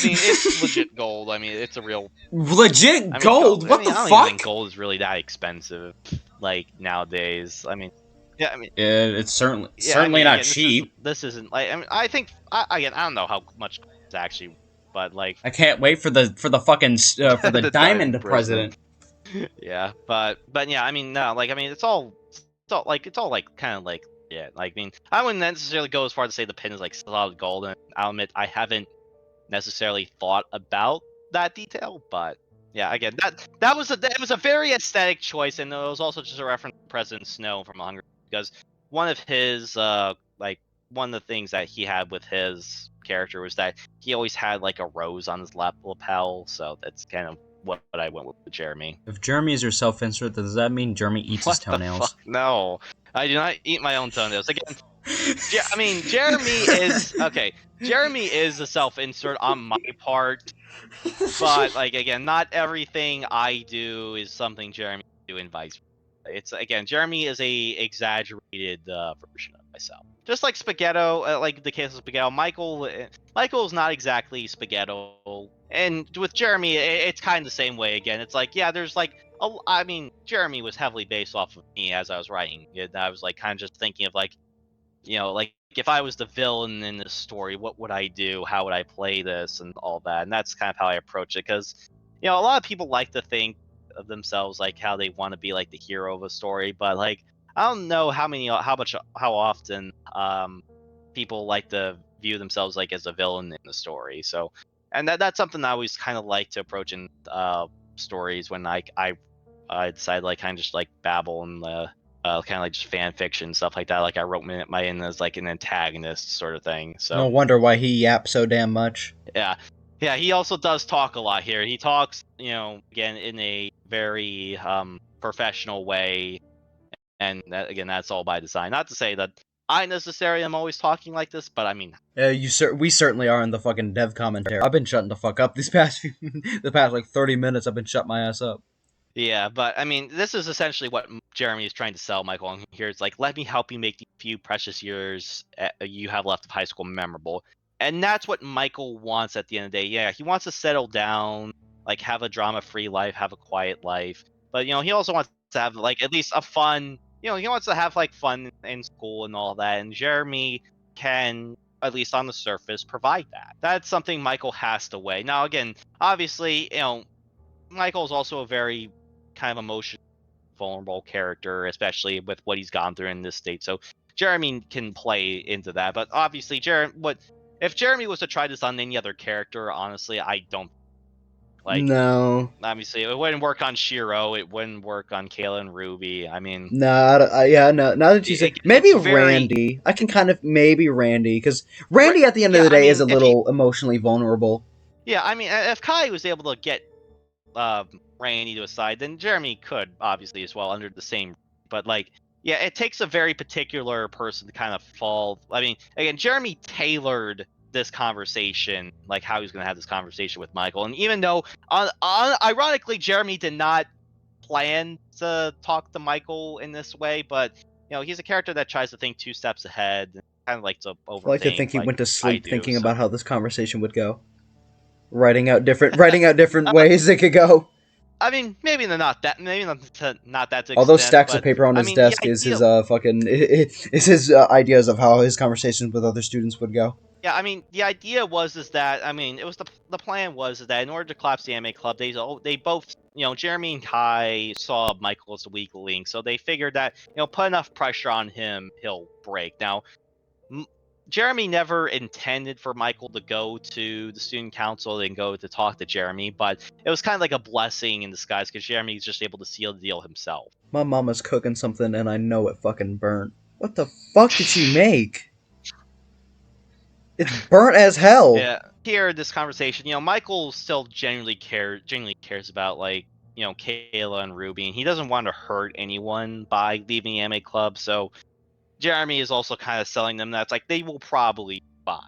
mean, it's legit gold. I mean, it's a real Legit I mean, gold? What I the don't even think fuck? gold is really that expensive, like nowadays. I mean, yeah, I mean, It's certainly yeah, I certainly mean, not again, cheap. this isn't like. I mean, I think again, I don't know how much it's actually, but like I can't wait for the fucking for the the diamond diamond president. president. Yeah, but yeah, I mean, no, like I mean, it's all like kind of like yeah, like I mean, I wouldn't necessarily go as far to say the pin is like solid gold, and I'll admit I haven't necessarily thought about that detail, but yeah, again, that was a very aesthetic choice, and it was also just a reference to President Snow from Hunger, because one of his like one of the things that he had with his character was that he always had like a rose on his lap lapel, so that's kind of what I went with Jeremy. If Jeremy is your self-insert, does that mean Jeremy eats his What the fuck? toenails? No, I do not eat my own toenails. Again, I mean, Jeremy is okay. Jeremy is a self-insert on my part, but like again, not everything I do is something Jeremy do, and vice versa. It's again, Jeremy is a exaggerated version of myself. Just like Spaghetto, like the case of Spaghetto, Michael is not exactly Spaghetto, and with Jeremy, it's kind of the same way. Again, it's like yeah, there's like I mean, Jeremy was heavily based off of me as I was writing it. I was like kind of just thinking of like like if I was the villain in this story, what would I do? How would I play this and all that? And that's kind of how I approach it, because a lot of people like to think of themselves like how they want to be like the hero of a story, but like I don't know how often people like to view themselves like as a villain in the story. So, and that's something I always kind of like to approach in stories when I decide like kind of just like babble and kind of like just fan fiction stuff like that. Like I wrote my in as like an antagonist sort of thing. No So wonder why he yaps so damn much. yeah, yeah. He also does talk a lot here. He talks, again in a very professional way, and again that's all by design. Not to say that I necessarily am always talking like this, but I mean, We certainly are in the fucking dev commentary. I've been shutting the fuck up these past the past like 30 minutes. I've been shutting my ass up. yeah. But I mean, this is essentially what Jeremy is trying to sell Michael on here. It's like, let me help you make the few precious years you have left of high school memorable. And that's what Michael wants at the end of the day. Yeah, he wants to settle down. like have a drama-free life, have a quiet life. But he also wants to have like at least a fun. He wants to have like fun in school and all that. And Jeremy can, at least on the surface, provide that. That's something Michael has to weigh. Now, again, obviously, Michael's also a very kind of emotional, vulnerable character, especially with what he's gone through in this state. So Jeremy can play into that. But obviously, if Jeremy was to try this on any other character, honestly, I don't like. No. Obviously, it wouldn't work on Shiro. It wouldn't work on Kayla and Ruby. I mean, Nah, yeah, no. Now that you say, maybe it's very. Randy. I can kind of maybe Randy, because Randy at the end of Yeah, the I day is mean, a little emotionally vulnerable. yeah, I mean, if Kai was able to get Randy to a side, then Jeremy could obviously as well under the same. But like, yeah, it takes a very particular person to kind of fall. I mean, again, Jeremy tailored this conversation, like how he's going to have this conversation with Michael, and even though, ironically, Jeremy did not plan to talk to Michael in this way, but he's a character that tries to think 2 steps ahead, and kind of like to I like to overthink, think he like went to I sleep do. thinking So, about how this conversation would go, writing out different ways it could go. I mean, maybe not that All those extent, stacks of but paper on I his mean, the desk is his idea. fucking is his ideas of how his conversations with other students would go. Yeah, I mean, the idea was is that I mean, it was the plan was is that in order to collapse the anime club, they both Jeremy and Kai saw Michael as a weak link, so they figured that put enough pressure on him, he'll break. Now, M- Jeremy never intended for Michael to go to the student council and go to talk to Jeremy, but it was kind of like a blessing in disguise because Jeremy's just able to seal the deal himself. My mama's cooking something and I know it fucking burnt. What the fuck did she make? It's burnt as hell. Yeah, here this conversation, Michael still genuinely cares about like Kayla and Ruby, and he doesn't want to hurt anyone by leaving the anime club. So Jeremy is also kind of selling them that's like they will probably be fine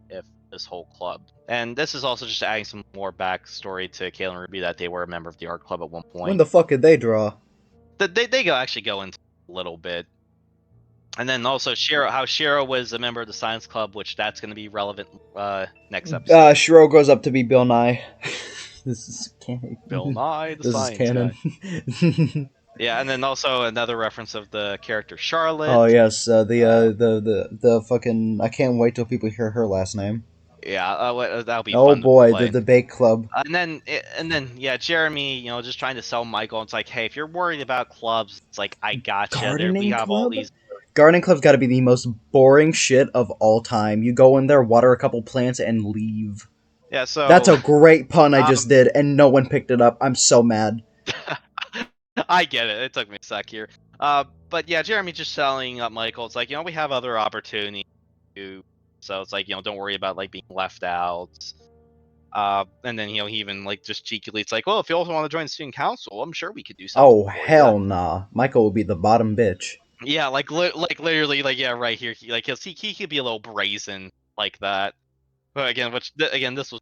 if this whole club. And this is also just adding some more backstory to Kayla and Ruby that they were a member of the art club at one When point. the fuck did they draw? They actually go into a little bit. And then also how Shiro was a member of the science club, which that's going to be relevant next episode. Shiro grows up to be Bill Nye. This is canon. Bill Nye, the This is science canon. guy. Yeah, and then also another reference of the character Charlotte. Oh yes, the fucking. I can't wait till people hear her last name. Yeah, that'll be Oh fun to boy, play. the bake club. Yeah, Jeremy, just trying to sell Michael. It's like, hey, if you're worried about clubs, it's like I gotcha. We Gardening have all club. these. Gardening club's got to be the most boring shit of all time. You go in there, water a couple plants, and leave. Yeah, so That's a great pun I just did, and no one picked it up. I'm so mad. I get it. It took me a sec here. But yeah, Jeremy just selling up Michael. It's like we have other opportunities. So it's like don't worry about like being left out. And then he even like just cheekily, it's like, well, if you also want to join the student council, I'm sure we could do something. Oh hell nah, Michael will be the bottom bitch. Yeah, like literally, like yeah, right here, he could be a little brazen like that. But again, this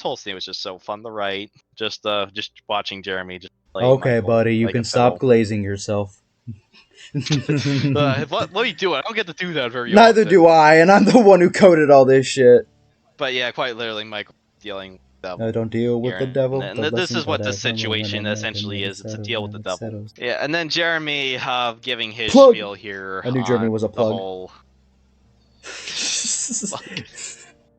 whole scene was just so fun to write. Just watching Jeremy just play Okay, Michael buddy, you like a can stop fiddle. glazing yourself. Let me do it. I don't get to do that very Neither often. do I, and I'm the one who coded all this shit. But yeah, quite literally, Michael dealing with the devil. I don't deal with the devil. And this is what the situation essentially is. It's a deal with the devil. Yeah, and then Jeremy giving his Plug! spiel here. I knew Jeremy was a plug.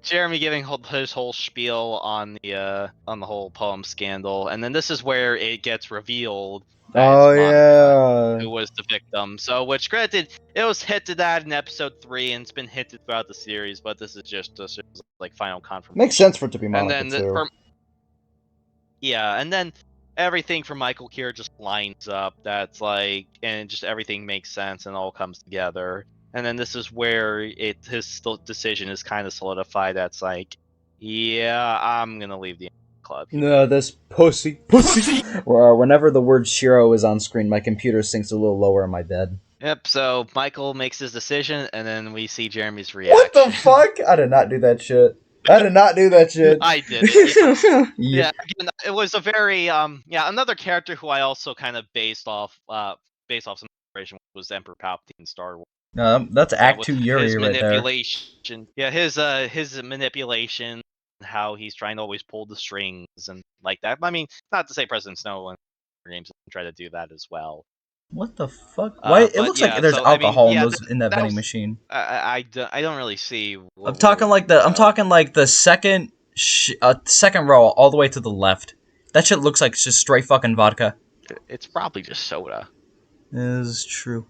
Jeremy giving his whole spiel on the whole poem scandal, and then this is where it gets revealed Oh yeah, who was the victim. So, which granted, it was hinted at in episode 3, and it's been hinted throughout the series, but this is just like final confirmation. Makes sense for it to be Monica and then too. And then everything for Michael here just lines up. That's like, and just everything makes sense and all comes together. And then this is where his decision is kind of solidified. That's like, yeah, I'm gonna leave the club. No, this pussy. Well, whenever the word Shiro is on screen, my computer sinks a little lower in my bed. Yep. So Michael makes his decision, and then we see Jeremy's reaction. What the fuck? I did not do that shit. I did it. Yeah. Again, it was a very another character who I also kind of based off some inspiration was Emperor Palpatine, Star Wars. That's Act 2 Kyoryii right there. Yeah, his manipulation, how he's trying to always pull the strings and like that. I mean, not to say President Snow in games try to do that as well. What the fuck? Why? It But looks like yeah, there's so I mean, alcohol in yeah, those in that that vending was machine. I don't really see I'm talking like the second second row all the way to the left. That shit looks like it's just straight fucking vodka. It's probably just soda. Is true.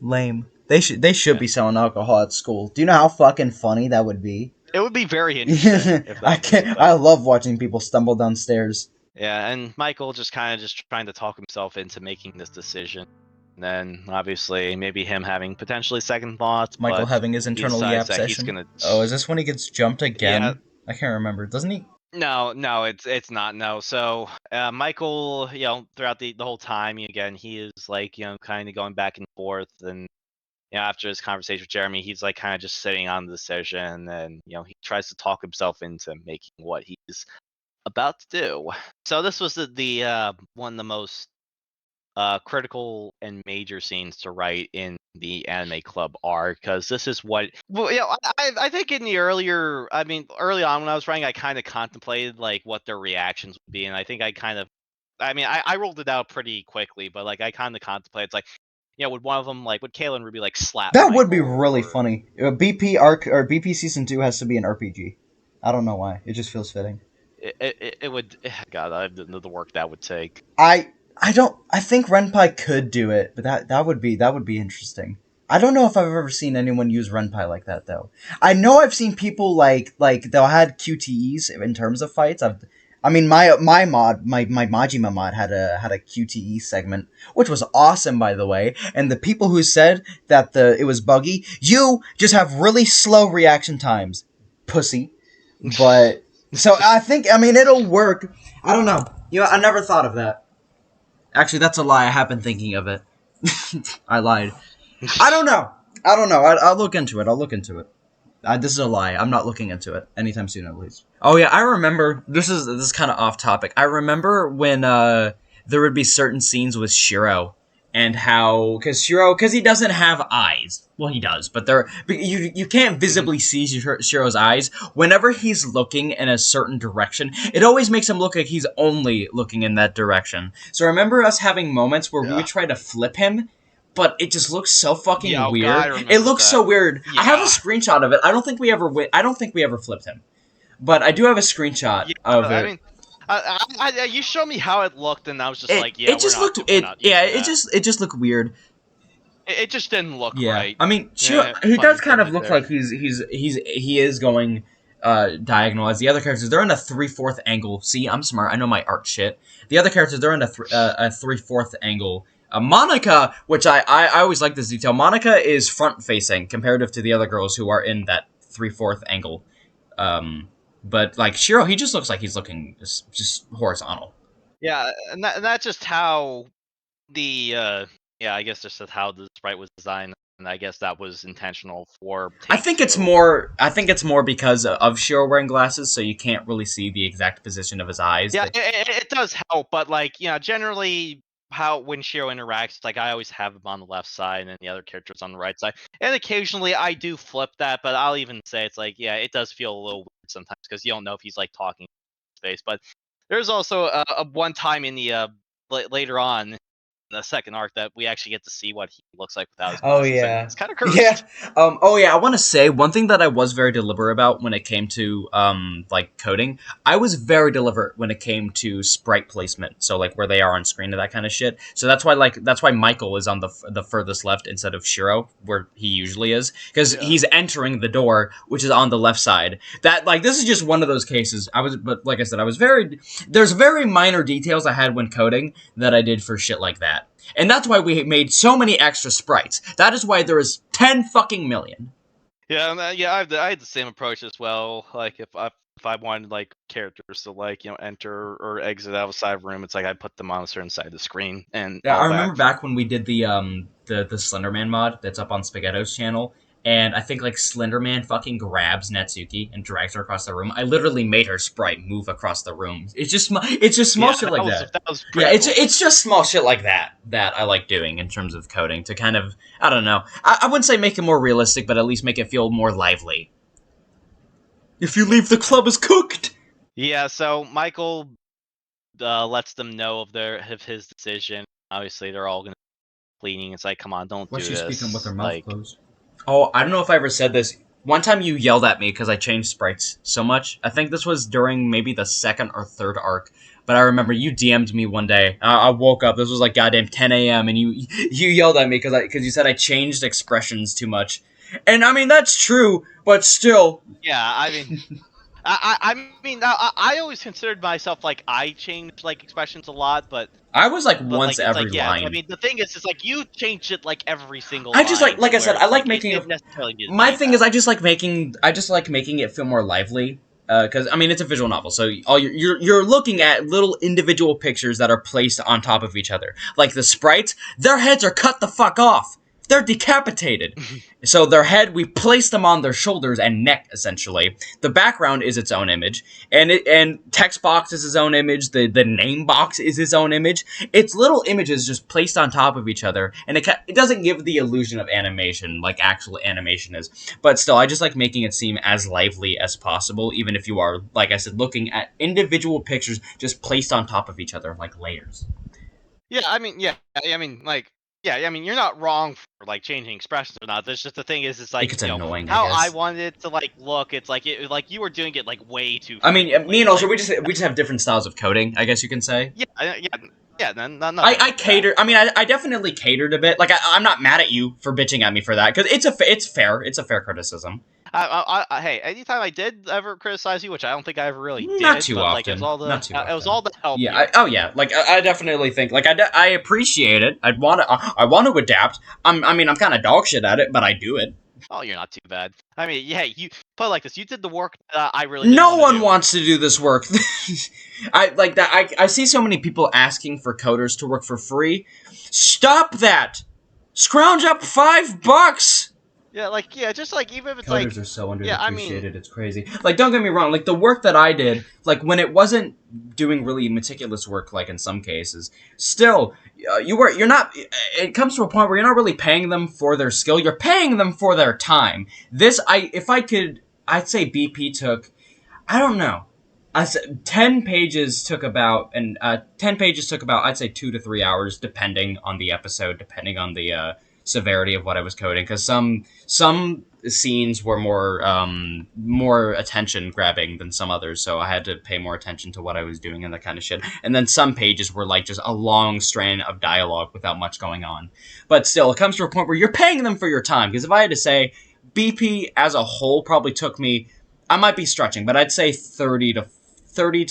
Lame. They should Yeah. be selling alcohol at school. Do you know how fucking funny that would be? It would be very interesting if that was a thing. I love watching people stumble downstairs. Yeah, and Michael just kind of just trying to talk himself into making this decision. And then obviously maybe him having potentially second thoughts. Michael but having his he internal decides yap that he's session. gonna. Oh, is this when he gets jumped again? Yeah. I can't remember. Doesn't he? No, it's not. No. So Michael, throughout the whole time, again, he is like, kind of going back and forth, and after his conversation with Jeremy, he's like kind of just sitting on the decision, and he tries to talk himself into making what he's about to do. So this was the one of the most critical and major scenes to write in the anime club arc, because this is what I think in the early on when I was writing, I kind of contemplated like what their reactions would be, and I think I rolled it out pretty quickly, but like I kind of contemplated, it's like, would one of them, like, would Kayla and Ruby like slap That Michael, would be really funny. BP arc or BP season 2 has to be an RPG. I don't know why. It just feels fitting. It would. God, I don't know the work that would take. I think Renpai could do it, but that would be interesting. I don't know if I've ever seen anyone use Renpai like that though. I know I've seen people like they'll had QTEs in terms of fights. I mean my Majima mod had a QTE segment, which was awesome by the way. And the people who said that it was buggy, you just have really slow reaction times, pussy. But so I mean it'll work. I don't know. I never thought of that. Actually, that's a lie. I have been thinking of it. I lied. I don't know. I'll look into it. This is a lie. I'm not looking into it anytime soon, at least. Oh yeah, I remember. This is kind of off topic. I remember when there would be certain scenes with Shiro, and how because he doesn't have eyes. Well, he does, but you can't visibly see Shiro's eyes. Whenever he's looking in a certain direction, it always makes him look like he's only looking in that direction. So I remember us having moments where we would try to flip him, but it just looks so fucking weird. God, it looks so weird. Yeah. I have a screenshot of it. I don't think we ever flipped him, but I do have a screenshot of it. I mean, you showed me how it looked, and I was just like, it just just looked weird. It just didn't look Yeah. right. I mean, he does kind of look like he is going diagonal, as the other characters. They're in a 3/4 angle. See, I'm smart. I know my art shit. The other characters, they're in a 3/4 angle. Monica, which I always like this detail. Monica is front facing comparative to the other girls who are in that 3/4 angle. But like Shiro, he just looks like he's looking just horizontal. Yeah, and that's just how the I guess just how the sprite was designed, and I guess that was intentional for. I think it's more because of Shiro wearing glasses, so you can't really see the exact position of his eyes. Yeah, it does help, but like generally when Shiro interacts, like I always have him on the left side and the other characters on the right side, and occasionally I do flip that, but I'll even say it's like it does feel a little weird sometimes because you don't know if he's like talking in space. But there's also a one time in the later on in the second arc that we actually get to see what he looks like without his glasses. Oh yeah, it's kind of cursed. Yeah. I want to say one thing that I was very deliberate about when it came to like coding. I was very deliberate when it came to sprite placement. So like where they are on screen and that kind of shit. So that's why Michael is on the furthest left instead of Shiro, where he usually is, because he's entering the door, which is on the left side. That like this is just one of those cases. But like I said, there's very minor details I had when coding that I did for shit like that. And that's why we made so many extra sprites. That is why there is 10 fucking million. Yeah, I had the same approach as well. Like if I wanted like characters to like enter or exit outside of a room, it's like I put them on a certain side of the screen. And yeah, I remember back when we did the Slenderman mod that's up on Spaghetto's channel, and I think like Slenderman fucking grabs Natsuki and drags her across the room. I literally made her sprite move across the room. It's just small shit like that. That was yeah, it's just small shit like that I like doing in terms of coding to kind of, I don't know. I wouldn't say make it more realistic, but at least make it feel more lively. If you leave, the club is cooked. Yeah, so Michael lets them know of his decision. Obviously, they're all gonna be pleading. It's like, come on, don't Was do she speaking with her this. mouth Like, closed? Oh, I don't know if I ever said this. One time you yelled at me because I changed sprites so much. I think this was during maybe the second or third arc. But I remember you DM'd me one day. I woke up. This was like goddamn 10 a.m. and you yelled at me because you said I changed expressions too much. And I mean that's true, but still, yeah, I mean, I always considered myself like I change like expressions a lot, I was like but once like it's every like yeah. I line. mean, the thing is like you change it like every single I just line like to I said, where I it's like like it making didn't it. necessarily need to My be thing that. is, I just like making it feel more lively. Because I mean, it's a visual novel, so all you're looking at little individual pictures that are placed on top of each other. Like the sprites, their heads are cut the fuck off. They're decapitated. So their head, we place them on their shoulders and neck, essentially. The background is its own image, and text box is his own image. The name box is his own image. It's little images just placed on top of each other, and it doesn't give the illusion of animation like actual animation is. But still, I just like making it seem as lively as possible, even if you are, like I said, looking at individual pictures just placed on top of each other like layers. Yeah, I mean, yeah, I mean, like, yeah, I mean, you're not wrong for like changing expressions or not. There's just the thing is, it's It like gets annoying, I how I guess. wanted it to like look. It's like like you were doing it like way too I mean, me frequently. and also Like, we just have different styles of coding, I guess you can say. yeah, yeah, nothing I wrong with that. cater. I mean, I definitely catered a bit. Like I'm not mad at you for bitching at me for that because it's fair. It's a fair criticism. Hey, anytime I did ever criticize you, which I don't think I ever really Not did, too but like it was often. all Not too it was often. all to help Yeah. you. Oh yeah. Like I definitely think like I appreciate it. I want to adapt. I mean I'm kind of dog shit at it, but I do it. Oh, you're not too bad. I mean, yeah, you put it like this. You did the work I really didn't No want to one do. wants to do this work. I like that. I see so many people asking for coders to work for free. Stop that. Scrounge up $5. Yeah, like yeah, just like even if it's Coders like are so yeah, I mean, underappreciated. It's crazy. Like, don't get me wrong. Like the work that I did, like when it wasn't doing really meticulous work, like in some cases, still, you're not. It comes to a point where you're not really paying them for their skill. You're paying them for their time. If I could, I'd say BP took. I don't know. 10 pages took about, and 10 pages took about, I'd say 2 to 3 hours, depending on the episode, depending on the severity of what I was coding. Because some scenes were more attention grabbing than some others, so I had to pay more attention to what I was doing and that kind of shit. And then some pages were like just a long strand of dialogue without much going on. But still, it comes to a point where you're paying them for your time. Because if I had to say, BP as a whole probably took me, I might be stretching, but I'd say 30 to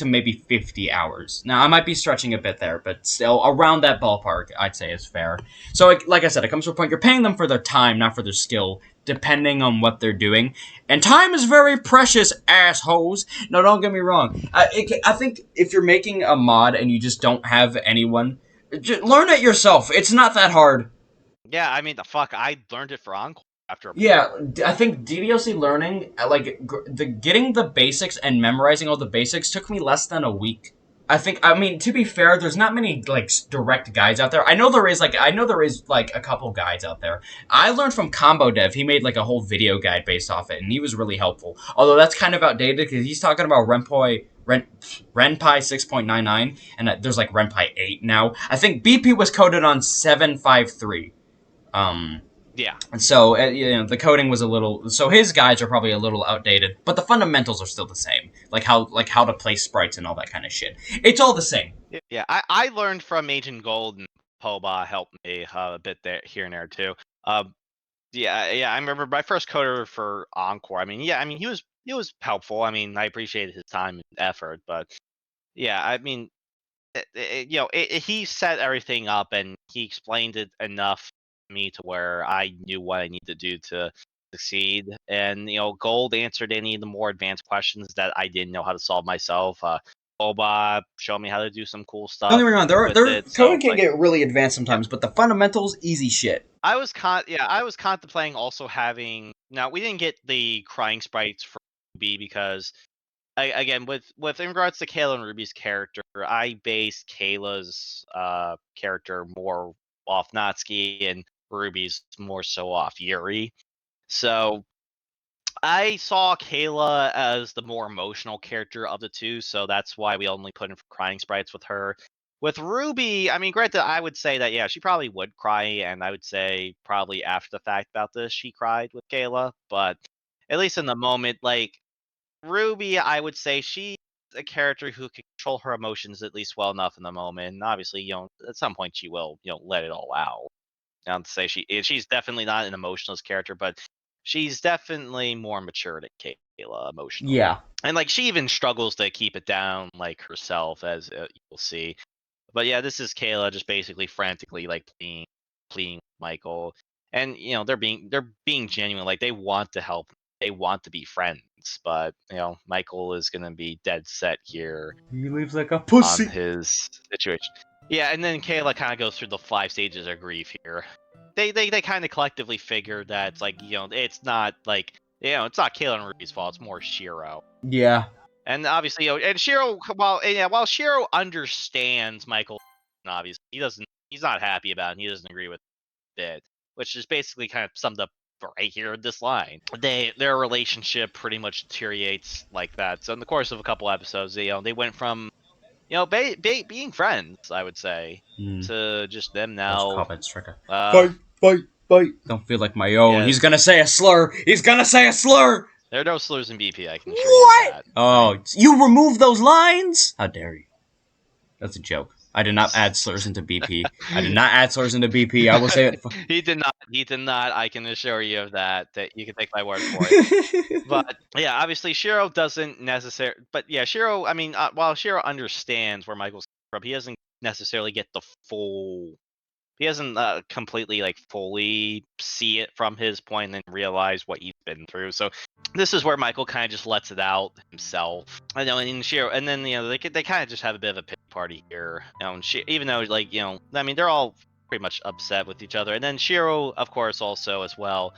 maybe 50 hours. Now, I might be stretching a bit there, but still around that ballpark, I'd say is fair. So, like I said, it comes to a point you're paying them for their time, not for their skill, depending on what they're doing. And time is very precious, assholes. No, don't get me wrong. I think if you're making a mod and you just don't have anyone, just learn it yourself. It's not that hard. yeah, I mean, the fuck, I learned it for Encore after. Yeah, I think DDLC learning, like the getting the basics and memorizing all the basics took me less than a week. I mean, to be fair, there's not many like direct guides out there. I know there is like a couple guides out there. I learned from Combo Dev. He made like a whole video guide based off it, and he was really helpful. Although that's kind of outdated because he's talking about Renpai 6.99, and there's like Renpai 8 now. I think BP was coded on 753. Yeah, And so, the coding was a little. So his guides are probably a little outdated, but the fundamentals are still the same. Like how to place sprites and all that kind of shit. It's all the same. yeah, I learned from Agent Gold and Poba helped me a bit there here and there too. Yeah, I remember my first coder for Encore. I mean, yeah, I mean he was helpful. I mean, I appreciated his time and effort, but yeah, I mean, he set everything up and he explained it enough to me to where I knew what I need to do to succeed. And Gold answered any of the more advanced questions that I didn't know how to solve myself. Boba showed me how to do some cool Don't get stuff me wrong. with it. So Coding it's can like, get really advanced yeah, sometimes, but the fundamentals, easy shit. I was contemplating also having. Now we didn't get the crying sprites for B because again with in regards to Kayla and Ruby's character, I based Kayla's character more off Natsuki and Ruby's more so off Yuri. So I saw Kayla as the more emotional character of the two, so that's why we only put in crying sprites with her. With Ruby, I mean, granted, I would say that, yeah, she probably would cry, and I would say probably after the fact about this, she cried with Kayla, but at least in the moment, like, Ruby, I would say she's a character who can control her emotions at least well enough in the moment, and obviously, at some point she will, let it all out. Not to say she's definitely not an emotionless character, but she's definitely more mature than Kayla emotionally. Yeah. And like she even struggles to keep it down like herself, as you'll see. But yeah, this is Kayla just basically frantically like pleading with Michael, and they're being genuine. Like they want to help, they want to be friends, but Michael is gonna be dead set here He leaves like a on pussy. his situation. Yeah, and then Kayla kind of goes through the 5 stages of grief here. They kind of collectively figure that it's like it's not like it's not Kayla and Ruby's fault. It's more Shiro. Yeah. And obviously, and Shiro, while Shiro understands Michael, obviously he's not happy about it. And he doesn't agree with it, which is basically kind of summed up right here in this line. Their relationship pretty much deteriorates like that. So in the course of a couple episodes, they went from being friends, I would say, to just them Those now. comments, Trigger. Fight, fight, fight. Don't feel like my own. Yeah, He's gonna say a slur. He's gonna say a slur. there are no slurs in BP. I can assure you of What? that. Oh, you removed those lines? How dare you? That's a joke. I did not add slurs into BP. I did not add slurs into BP. I will say it. He did not. He did not. I can assure you of that. That you can take my word for it. But yeah, obviously Shiro doesn't necessarily. But yeah, Shiro. I mean, while Shiro understands where Michael's from, he doesn't necessarily get the full. He doesn't completely like fully see it from his point and then realize what he's been through. So this is where Michael kind of just lets it out himself. I know, and Shiro, and then they kind of just have a bit of a pity party here. And even though like I mean they're all pretty much upset with each other, and then Shiro, of course, also as well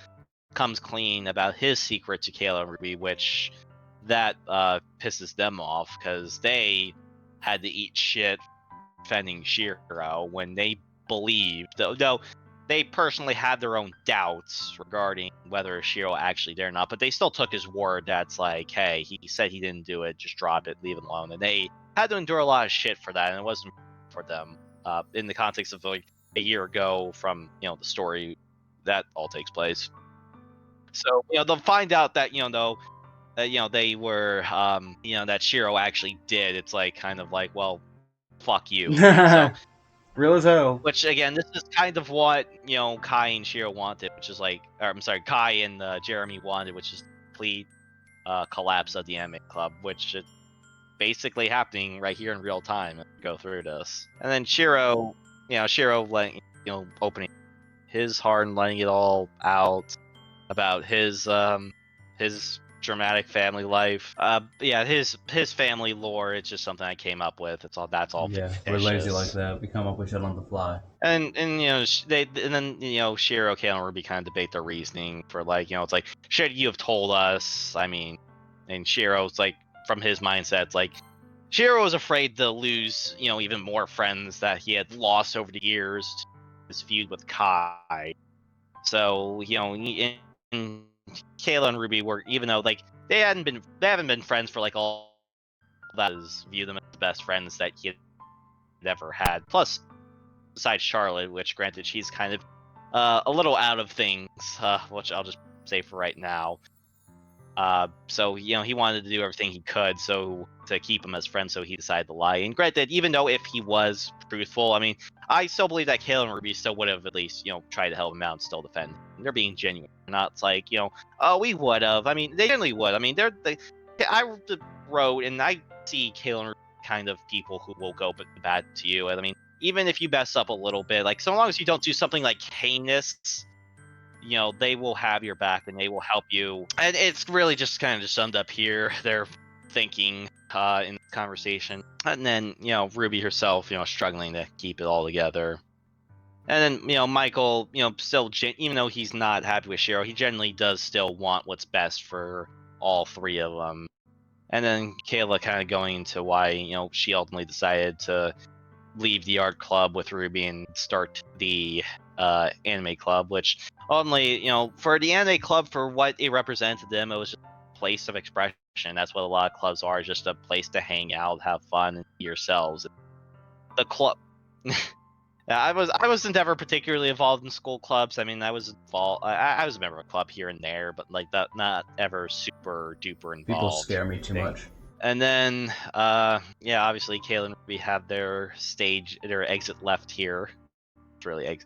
comes clean about his secret to Kayla and Ruby, which that pisses them off because they had to eat shit defending Shiro when they believed, though they personally had their own doubts regarding whether Shiro actually did or not, but they still took his word that's like, hey, he said he didn't do it, just drop it, leave it alone. And they had to endure a lot of shit for that, and it wasn't for them in the context of like a year ago from the story that all takes place. So they'll find out that though that they were that Shiro actually did. It's like kind of like, well, fuck you. So Real as hell. which again, this is kind of what Kai and Shiro wanted, which is like, or I'm sorry, Kai and Jeremy wanted, which is complete collapse of the anime club, which is basically happening right here in real time. Go through this, and then Shiro, Shiro letting opening his heart and letting it all out about his dramatic family life. Yeah, his family lore. It's just something I came up with. That's all Yeah, fictitious. we're lazy like that. We come up with shit on the fly. And then Shiro, Kale, and Ruby kind of debate their reasoning for like it's like, should you have told us? I mean, and Shiro's like, from his mindset, it's like Shiro was afraid to lose even more friends that he had lost over the years to his feud with Kai. So and Kayla and Ruby were, even though like they haven't been friends for like all that, is view them as the best friends that he had ever had. Plus, besides Charlotte, which granted she's kind of a little out of things, which I'll just say for right now. So he wanted to do everything he could so to keep him as friends, so he decided to lie. And granted, even though if he was truthful, I mean, I still believe that Kale and Ruby still would have at least tried to help him out and still defend him. They're being genuine, not like oh, we would have. I mean, they generally would. I mean, I wrote, and I see Kale and Ruby kind of people who will go bad to you. And I mean, even if you mess up a little bit, like so long as you don't do something like heinous, they will have your back and they will help you. And it's really just kind of just summed up here. They're thinking in the conversation, and then Ruby herself, struggling to keep it all together. And then Michael, still even though he's not happy with Shiro, he generally does still want what's best for all three of them. And then Kayla kind of going into why she ultimately decided to leave the art club with Ruby and start the anime club, which only, for the anime club, for what it represented to them, it was just a place of expression. That's what a lot of clubs are, just a place to hang out, have fun, and be yourselves. The club. Yeah, I wasn't ever particularly involved in school clubs. I mean, I was involved. I was a member of a club here and there, but like that, not ever super duper People involved. scare me too thing. much. And then, yeah, obviously, Kayla and Ruby have their exit left here. It's really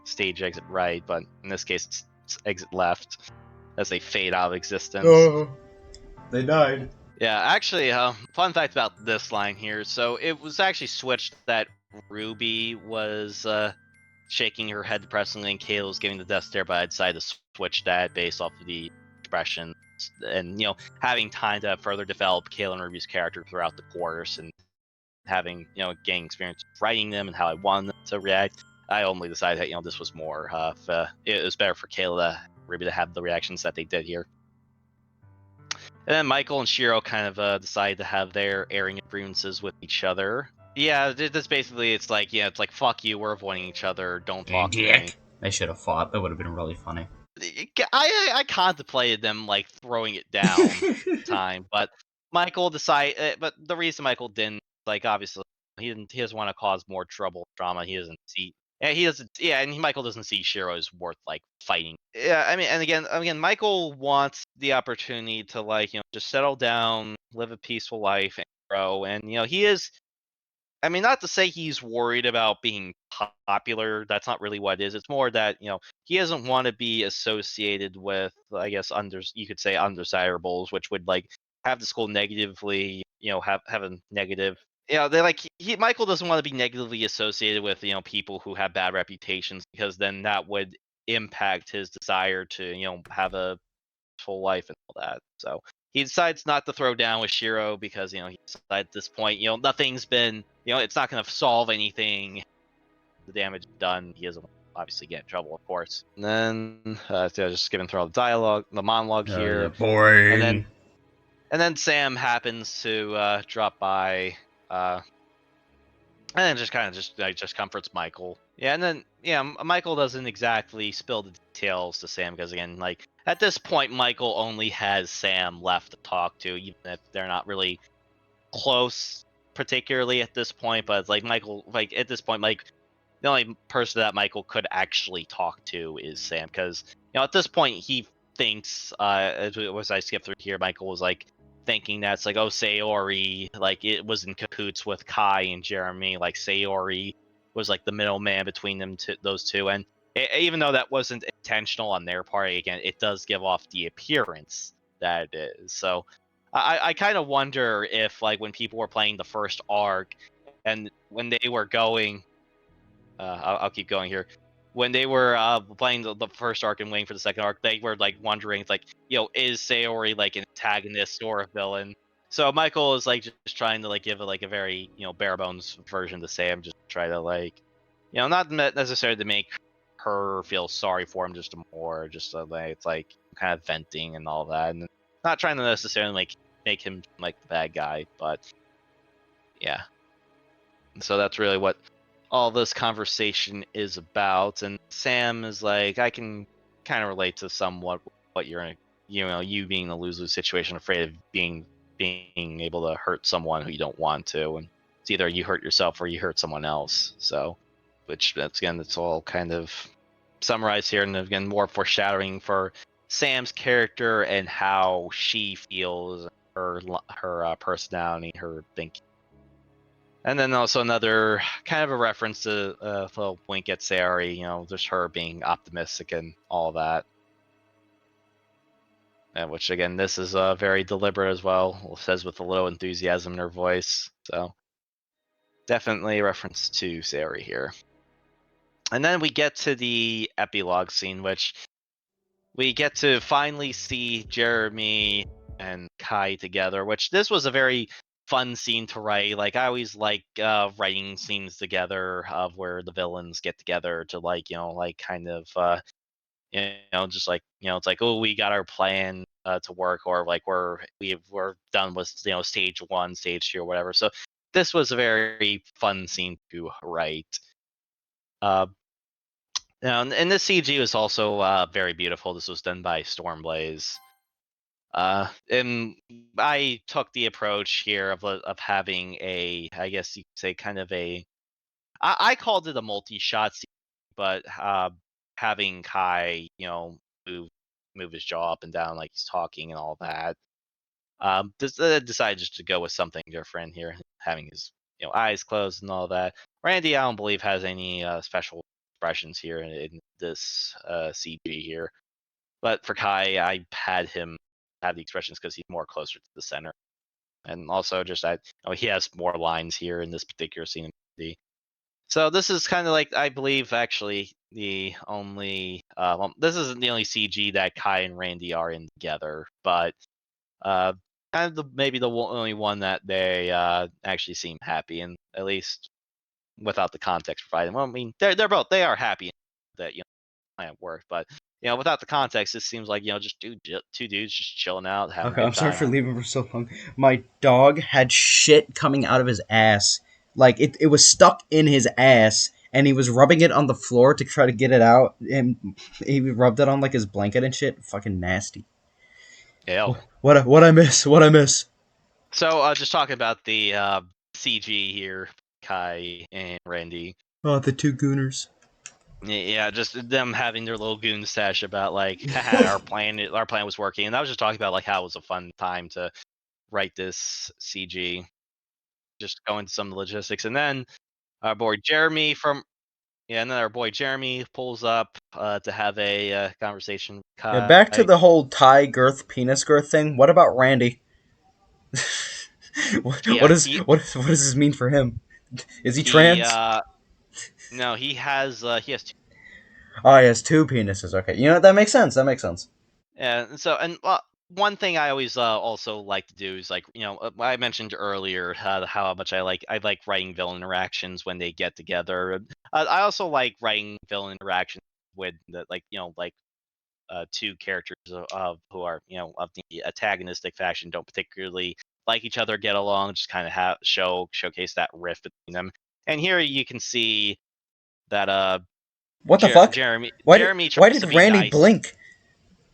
stage exit right, but in this case, it's exit left as they fade out of existence. They died. Yeah, actually, fun fact about this line here. So it was actually switched that Ruby was shaking her head depressingly, and Kayla was giving the death stare, but I decided to switch that based off of the expressions and having time to further develop Kayla and Ruby's character throughout the course and having gaining experience writing them and how I wanted them to react. I only decided that this was more it was better for Kayla Ruby to have the reactions that they did here. And then Michael and Shiro kind of decide to have their airing of grievances with each other. Yeah, that's basically, it's like, fuck you, we're avoiding each other, don't talk to me. They should have fought. That would have been really funny. I contemplated them like throwing it down time, but but the reason Michael didn't, like, obviously he doesn't want to cause more drama. He doesn't see. Yeah, he doesn't. Yeah, and Michael doesn't see Shiro as worth like fighting. Yeah, I mean, and again, Michael wants the opportunity to like just settle down, live a peaceful life, and grow. And he is. I mean, not to say he's worried about being popular. That's not really what it is. It's more that he doesn't want to be associated with, I guess, you could say, undesirables, which would like have the school negatively, have a negative. They like Michael doesn't want to be negatively associated with people who have bad reputations, because then that would impact his desire to have a full life and all that. So he decides not to throw down with Shiro because he decides at this point nothing's been it's not going to solve anything. The damage done. He doesn't obviously get in trouble, of course. And then so just skipping through all the monologue here, Yeah, boring. and then Sam happens to drop by. And then just kind of just comforts Michael. Yeah, and then Michael doesn't exactly spill the details to Sam because again, like at this point, Michael only has Sam left to talk to, even if they're not really close, particularly at this point. But it's like Michael, like at this point, like the only person that Michael could actually talk to is Sam, because at this point he thinks, as I skip through here, Michael was like thinking that's like, oh, Sayori, like it was in cahoots with Kai and Jeremy, like Sayori was like the middleman between those two, and even though that wasn't intentional on their part, again, it does give off the appearance that it is. So I kind of wonder if like when people were playing the first arc and when they were going I'll keep going here. When they were playing the first arc and waiting for the second arc, they were like wondering, like, is Sayori like an antagonist or a villain? So Michael is like just trying to like give a very bare bones version to Sam, just try to like, not necessarily to make her feel sorry for him, just more just like it's like kind of venting and all that, and not trying to necessarily like make him like the bad guy, but yeah. So that's really what all this conversation is about. And Sam is like, I can kind of relate to somewhat what you're in, you being in a lose-lose situation, afraid of being able to hurt someone who you don't want to, and it's either you hurt yourself or you hurt someone else. So, which that's all kind of summarized here, and again more foreshadowing for Sam's character and how she feels, her personality, her thinking. And then also another kind of a reference to a little wink at Sayori, just her being optimistic and all that. And which again, this is very deliberate as well. It says with a little enthusiasm in her voice. So definitely a reference to Sayori here. And then we get to the epilogue scene, which we get to finally see Jeremy and Kai together, which this was a very fun scene to write. Like I always like writing scenes together of where the villains get together to like like kind of just like it's like, oh, we got our plan to work, or like we're done with stage 1, stage 2, or whatever. So this was a very fun scene to write. And this CG was also very beautiful. This was done by Stormblaze. And I took the approach here of having I guess you could say, kind of I called it a multi-shot scene, but having Kai, move his jaw up and down like he's talking and all that. Decided just to go with something different here, having his eyes closed and all that. Randy, I don't believe has any special expressions here in this CG here, but for Kai, I had him have the expressions because he's more closer to the center, and also just that he has more lines here in this particular scene. So this is kind of like, I believe, actually the only this isn't the only CG that Kai and Randy are in together, but uh, kind of maybe the only one that they actually seem happy in, at least without the context provided. Well, I mean, they are happy that plan worked, but without the context, it seems like just two dudes just chilling out, having a Okay, good I'm sorry for time. leaving for so long. My dog had shit coming out of his ass. Like, it was stuck in his ass, and he was rubbing it on the floor to try to get it out, and he rubbed it on, like, his blanket and shit. Fucking nasty. Hell. What I miss? What I miss? So just talking about the CG here, Kai and Randy. Oh, the two gooners. Yeah, just them having their little goon stash about like, haha, our plan was working, and I was just talking about like how it was a fun time to write this CG, just go into some of the logistics, and then our boy Jeremy and then our boy Jeremy pulls up to have a conversation with Yeah, back to Kai. the whole tie girth, penis girth thing. What about Randy? Yeah, what does this mean for him? Is he he trans? no, he has two. Oh, he has two penises. Okay, you know what? That makes sense. That makes sense. And one thing I always also like to do is, like, I mentioned earlier how much I like writing villain interactions when they get together. I also like writing villain interactions with two characters who are of the antagonistic faction, don't particularly like each other, get along, just kind of showcase that rift between them. And here you can see that What the fuck? Jeremy Why tries did to be Randy nice. blink?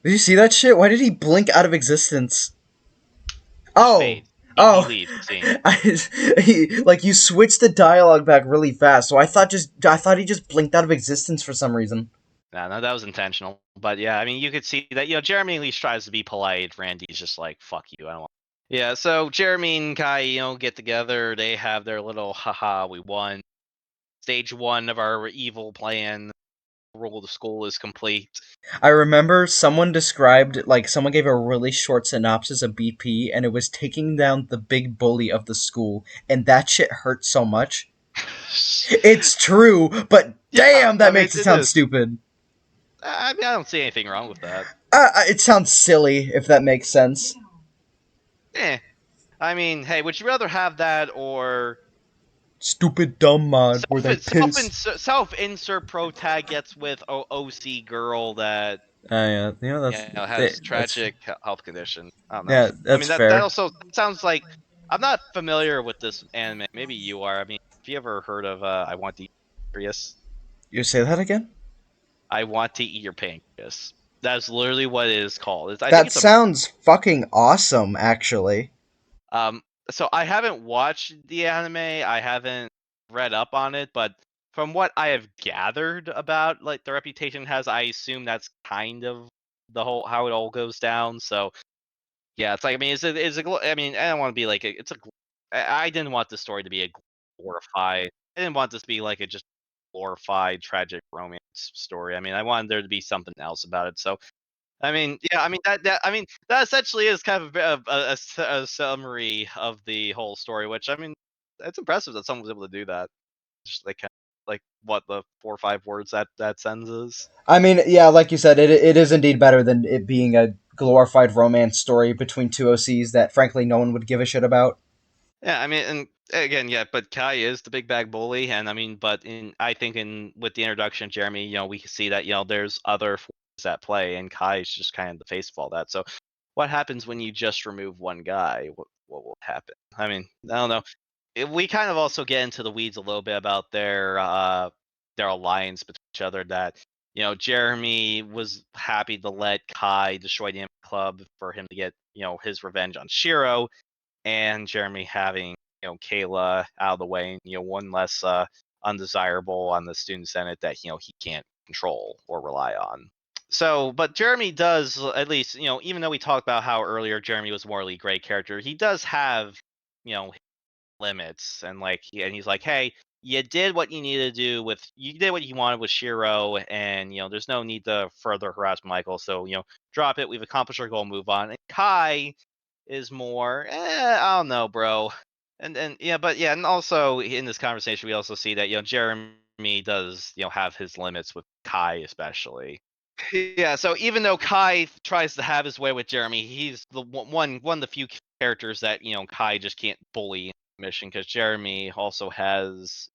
Did you see that shit? Why did he blink out of existence? Just Oh, fades. He oh, leaves the scene. like you switched the dialogue back really fast, so I thought he just blinked out of existence for some reason. No, that was intentional. But yeah, I mean, you could see that Jeremy at least tries to be polite. Randy's just like, "Fuck you, I don't want." Yeah, so Jeremy and Kai, get together. They have their little haha, we won. Stage one of our evil plan, rule the school, is complete. I remember someone gave a really short synopsis of BP, and it was taking down the big bully of the school, and that shit hurt so much. It's true, but Yeah, damn, I that mean, makes it it sound is. stupid. I mean, I don't see anything wrong with that. It sounds silly if that makes sense. Eh. I mean, hey, would you rather have that or Stupid dumb mod where they piss. self-insert pro tag gets with OC girl that Yeah, you know has that's tragic health condition. I don't know. yeah, I that's mean, that fair. also sounds like, I'm not familiar with this anime. Maybe you are. I mean, have you ever heard of I Want to Eat Your Pancreas? You say that again? I Want to Eat Your Pancreas. That's literally what it is called. I think That it's a sounds fucking awesome, actually. um. So I haven't watched the anime. I haven't read up on it, but from what I have gathered about like the reputation it has, I assume that's kind of the whole how it all goes down. So yeah, it's like, I mean, I mean, I don't want to be like I didn't want the story to be a glorified. I didn't want this to be like a just glorified tragic romance story. I mean, I wanted there to be something else about it. So I mean, yeah, I mean that essentially is kind of a bit of a summary of the whole story, which, I mean, it's impressive that someone was able to do that. Just like kind of like what the 4 or 5 words that sentence is. I mean, yeah, like you said, it is indeed better than it being a glorified romance story between two OCs that frankly no one would give a shit about. Yeah, I mean, and again, yeah, but Kai is the big bag bully, and I mean, but I think in with the introduction of Jeremy, we can see that there's other forces at play, and Kai is just kind of the face of all that. So, what happens when you just remove one guy? What will happen? I mean, I don't know. We kind of also get into the weeds a little bit about their alliance between each other. That Jeremy was happy to let Kai destroy the Imp Club for him to get, his revenge on Shiro, and Jeremy having, Kayla out of the way, and, one less undesirable on the student senate that, he can't control or rely on. So, but Jeremy does, at least, even though we talked about how earlier Jeremy was a morally great character, he does have, limits, and he's like, hey, you did what you needed to do you did what you wanted with Shiro, and there's no need to further harass Michael, so drop it, we've accomplished our goal, move on. And Kai is more, I don't know, bro. And yeah, but yeah, and also in this conversation we also see that Jeremy does have his limits with Kai, especially. Yeah, so even though Kai tries to have his way with Jeremy, he's the one of the few characters that Kai just can't bully in the mission, because Jeremy also has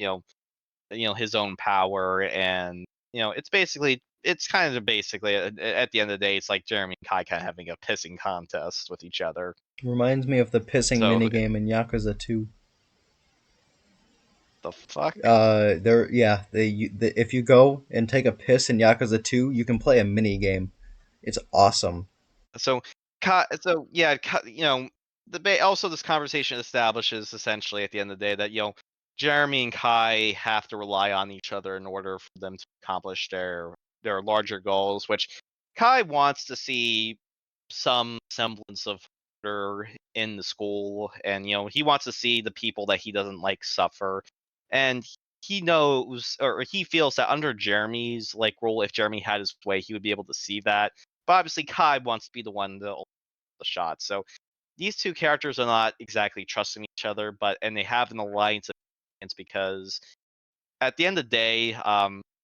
his own power, and it's kind of basically at the end of the day, it's like Jeremy and Kai kind of having a pissing contest with each other. Reminds me of the pissing So minigame in Yakuza 2. the fuck? If you go and take a piss in Yakuza 2, you can play a mini game. It's awesome. So, yeah, also this conversation establishes essentially at the end of the day that Jeremy and Kai have to rely on each other in order for them to accomplish their larger goals, which Kai wants to see some semblance of order in the school, and he wants to see the people that he doesn't like suffer, and he knows, or he feels that under Jeremy's role, if Jeremy had his way, he would be able to see that. But obviously, Kai wants to be the one to open the shot. So these two characters are not exactly trusting each other, and they have an alliance because at the end of the day,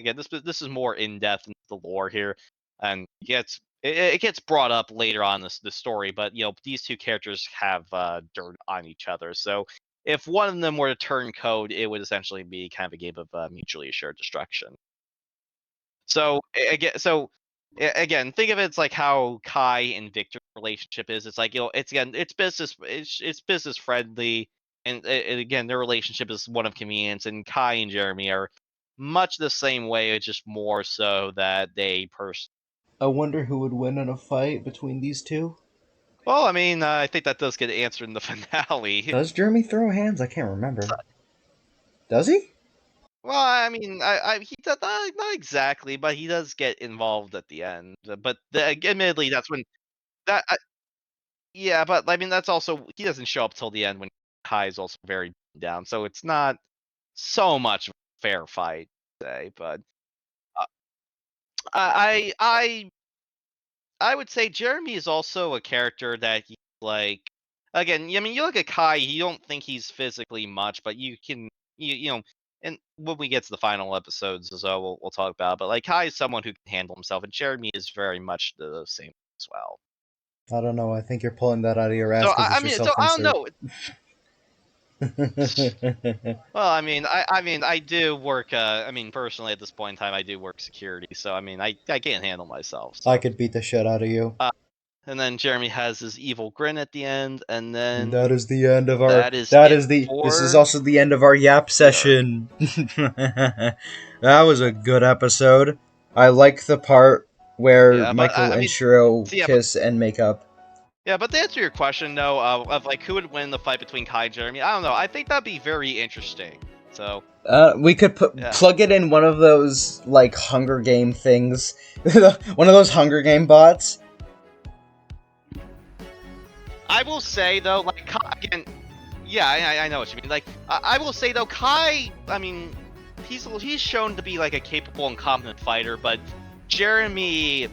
again, this is more in depth into the lore here, and it gets brought up later on the story. But these two characters have dirt on each other. So if one of them were to turn code, it would essentially be kind of a game of mutually assured destruction. So again, think of it as like how Kai and Victor's relationship is. It's like it's business friendly, and again, their relationship is one of convenience. And Kai and Jeremy are much the same way, it's just more so that they I wonder who would win in a fight between these two. Well, I mean, I think that does get answered in the finale. Does Jeremy throw hands? I can't remember. Does he? Well, I mean, he does not exactly, but he does get involved at the end. But admittedly, that's when that. Yeah, but I mean, that's also, he doesn't show up till the end when Kai is also very down, so it's not so much of a fair fight, say. But uh, I would say Jeremy is also a character that again. I mean, you look at Kai, you don't think he's physically much, but you can and when we get to the final episodes as well, we'll talk about it. But Kai is someone who can handle himself, and Jeremy is very much the same as well. I don't know. I think you're pulling that out of your ass So because it's your I don't know. self-insert. Well, I do work. Personally, at this point in time, I do work security, so I can't handle myself. So. I could beat the shit out of you. And then Jeremy has his evil grin at the end, and then That is the end of our. That is This is also the end of our yap session. That was a good episode. I like the part where Michael and Shiro kiss and make up. Yeah, but to answer your question, though, of who would win the fight between Kai and Jeremy, I don't know. I think that'd be very interesting. So we could plug it in one of those Hunger Game things, one of those Hunger Game bots. I will say though, again, yeah, I know what you mean. I will say though, Kai, he's shown to be a capable and competent fighter, but Jeremy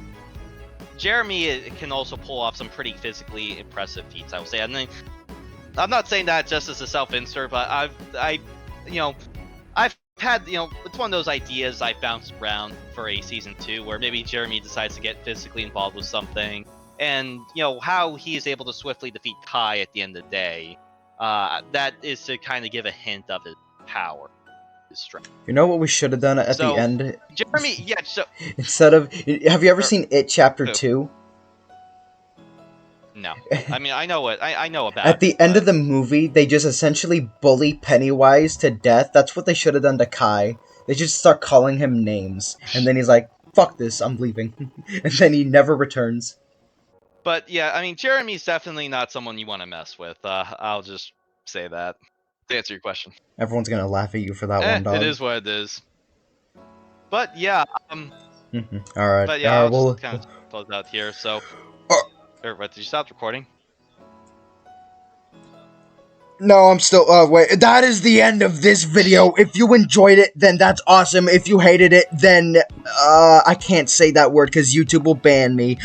can also pull off some pretty physically impressive feats, I will say. I mean, I'm not saying that just as a self-insert, but I've had, it's one of those ideas I've bounced around for a season 2 where maybe Jeremy decides to get physically involved with something, and how he is able to swiftly defeat Kai at the end of the day. That is to kind of give a hint of his power. You know what we should have done at the end? Jeremy, yeah, so... Instead of... Have you ever seen It Chapter 2? No. I mean, I know about At the end of the movie, they just essentially bully Pennywise to death. That's what they should have done to Kai. They should start calling him names. And then he's like, fuck this, I'm leaving. And then he never returns. But yeah, I mean, Jeremy's definitely not someone you want to mess with. I'll just say that to answer your question. Everyone's gonna laugh at you for that one, dog. It is what it is. But yeah, Alright. but yeah, I'll just kind of close out here. So, what, did you stop recording? No, I'm still. Wait. That is the end of this video. If you enjoyed it, then that's awesome. If you hated it, then I can't say that word because YouTube will ban me.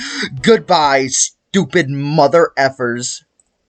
Goodbye, stupid mother effers.